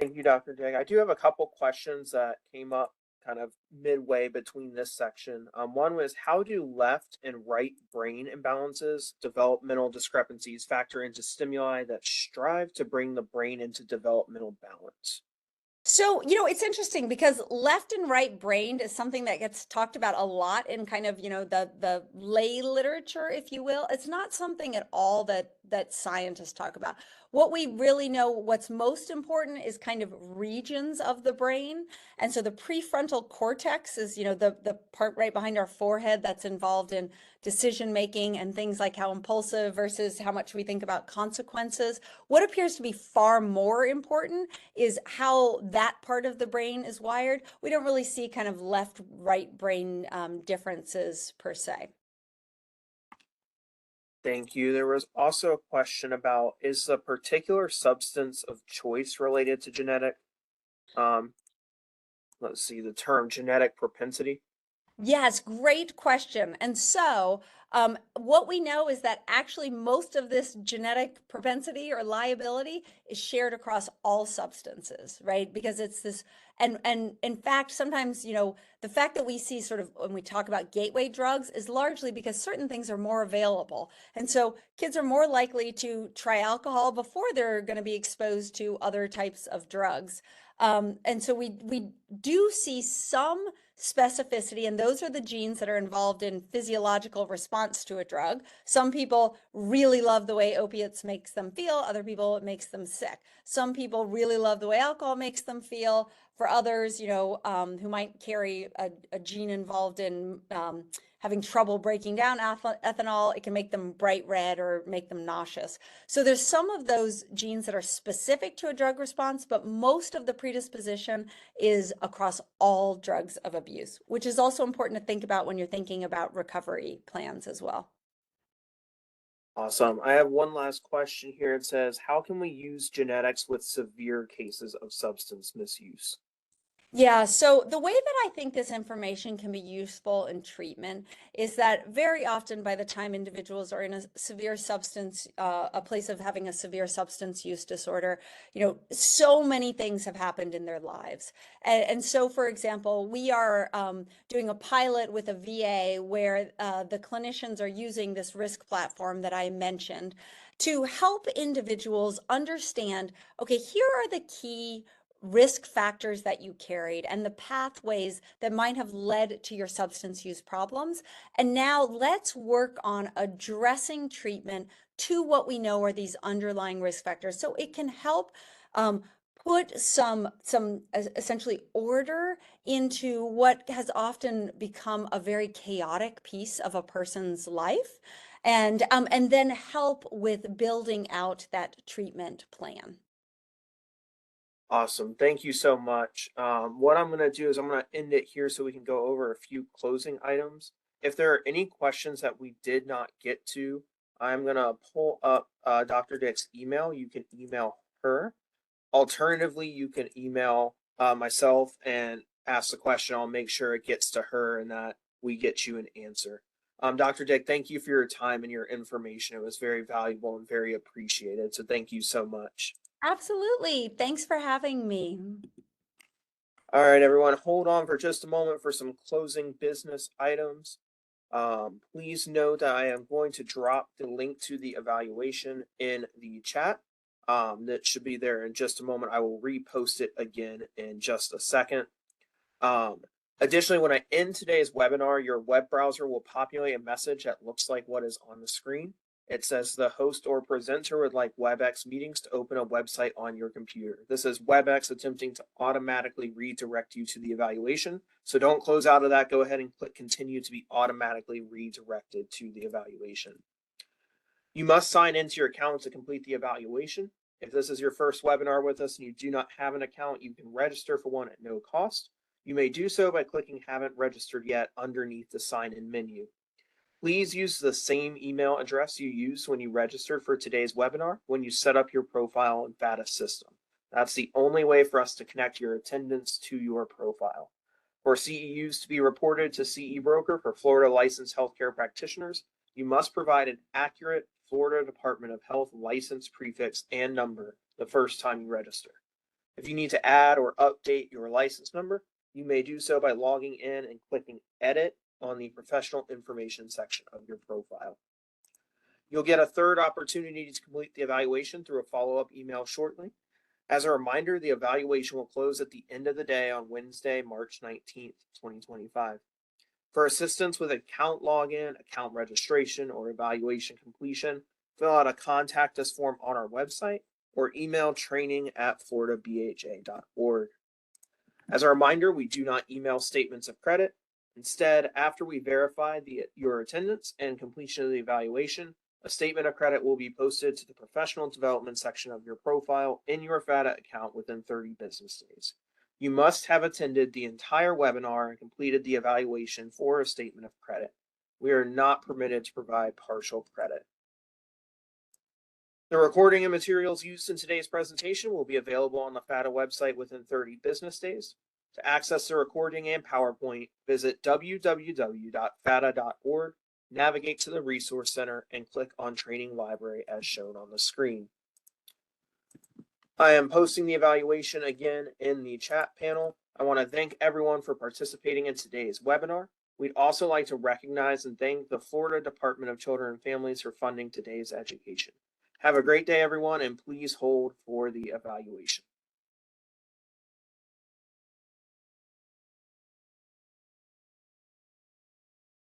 Thank you, Dr. Dick. I do have a couple questions that came up kind of midway between this section. One was, how do left and right brain imbalances, developmental discrepancies factor into stimuli that strive to bring the brain into developmental balance? So, it's interesting because left and right brained is something that gets talked about a lot in kind of, the lay literature, if you will. It's not something at all that scientists talk about. What we really know, what's most important is kind of regions of the brain. And so the prefrontal cortex is, the part right behind our forehead that's involved in decision making and things like how impulsive versus how much we think about consequences. What appears to be far more important is how that part of the brain is wired. We don't really see kind of left-right brain differences per se. Thank you. There was also a question about, is a particular substance of choice related to genetic, um, let's see, the term genetic propensity? Yes, great question. And so, what we know is that actually most of this genetic propensity or liability is shared across all substances, right? Because it's this, and in fact, sometimes, the fact that we see sort of when we talk about gateway drugs is largely because certain things are more available. And so kids are more likely to try alcohol before they're going to be exposed to other types of drugs. And so we do see some specificity, and those are the genes that are involved in physiological response to a drug. Some people really love the way opiates makes them feel. Other people, it makes them sick. Some people really love the way alcohol makes them feel. For others, who might carry a gene involved in having trouble breaking down ethanol, it can make them bright red or make them nauseous. So there's some of those genes that are specific to a drug response, but most of the predisposition is across all drugs of abuse, which is also important to think about when you're thinking about recovery plans as well. Awesome. I have one last question here. It says, how can we use genetics with severe cases of substance misuse? Yeah, so the way that I think this information can be useful in treatment is that very often by the time individuals are in a severe substance, a place of having a severe substance use disorder, so many things have happened in their lives. And so, for example, we are doing a pilot with a VA where the clinicians are using this risk platform that I mentioned to help individuals understand, okay, here are the key risk factors that you carried and the pathways that might have led to your substance use problems. And now let's work on addressing treatment to what we know are these underlying risk factors. So it can help put some essentially order into what has often become a very chaotic piece of a person's life, and then help with building out that treatment plan. Awesome. Thank you so much. What I'm going to do is I'm going to end it here so we can go over a few closing items. If there are any questions that we did not get to, I'm going to pull up Dr. Dick's email. You can email her. Alternatively, you can email myself and ask the question. I'll make sure it gets to her and that we get you an answer. Dr. Dick, thank you for your time and your information. It was very valuable and very appreciated. So thank you so much. Absolutely. Thanks for having me. All right, everyone, hold on for just a moment for some closing business items. Please note that I am going to drop the link to the evaluation in the chat. That should be there in just a moment. I will repost it again in just a second. Um, Additionally, when I end today's webinar, your web browser will populate a message that looks like what is on the screen. It says the host or presenter would like WebEx meetings to open a website on your computer. This is WebEx attempting to automatically redirect you to the evaluation. So don't close out of that. Go ahead and click continue to be automatically redirected to the evaluation. You must sign into your account to complete the evaluation. If this is your first webinar with us and you do not have an account, you can register for one at no cost. You may do so by clicking haven't registered yet underneath the sign in menu. Please use the same email address you used when you registered for today's webinar when you set up your profile in FATA system. That's the only way for us to connect your attendance to your profile. For CEUs to be reported to CE Broker for Florida licensed healthcare practitioners, you must provide an accurate Florida Department of Health license prefix and number the first time you register. If you need to add or update your license number, you may do so by logging in and clicking Edit on the professional information section of your profile. You'll get a third opportunity to complete the evaluation through a follow-up email shortly. As a reminder, the evaluation will close at the end of the day on Wednesday, March 19th, 2025. For assistance with account login, account registration, or evaluation completion, fill out a contact us form on our website or email training@floridabha.org. As a reminder, we do not email statements of credit. Instead, after we verify your attendance and completion of the evaluation, a statement of credit will be posted to the professional development section of your profile in your FATA account within 30 business days. You must have attended the entire webinar and completed the evaluation for a statement of credit. We are not permitted to provide partial credit. The recording and materials used in today's presentation will be available on the FATA website within 30 business days. To access the recording and PowerPoint, visit www.fata.org, navigate to the Resource Center, and click on Training Library as shown on the screen. I am posting the evaluation again in the chat panel. I want to thank everyone for participating in today's webinar. We'd also like to recognize and thank the Florida Department of Children and Families for funding today's education. Have a great day, everyone, and please hold for the evaluation.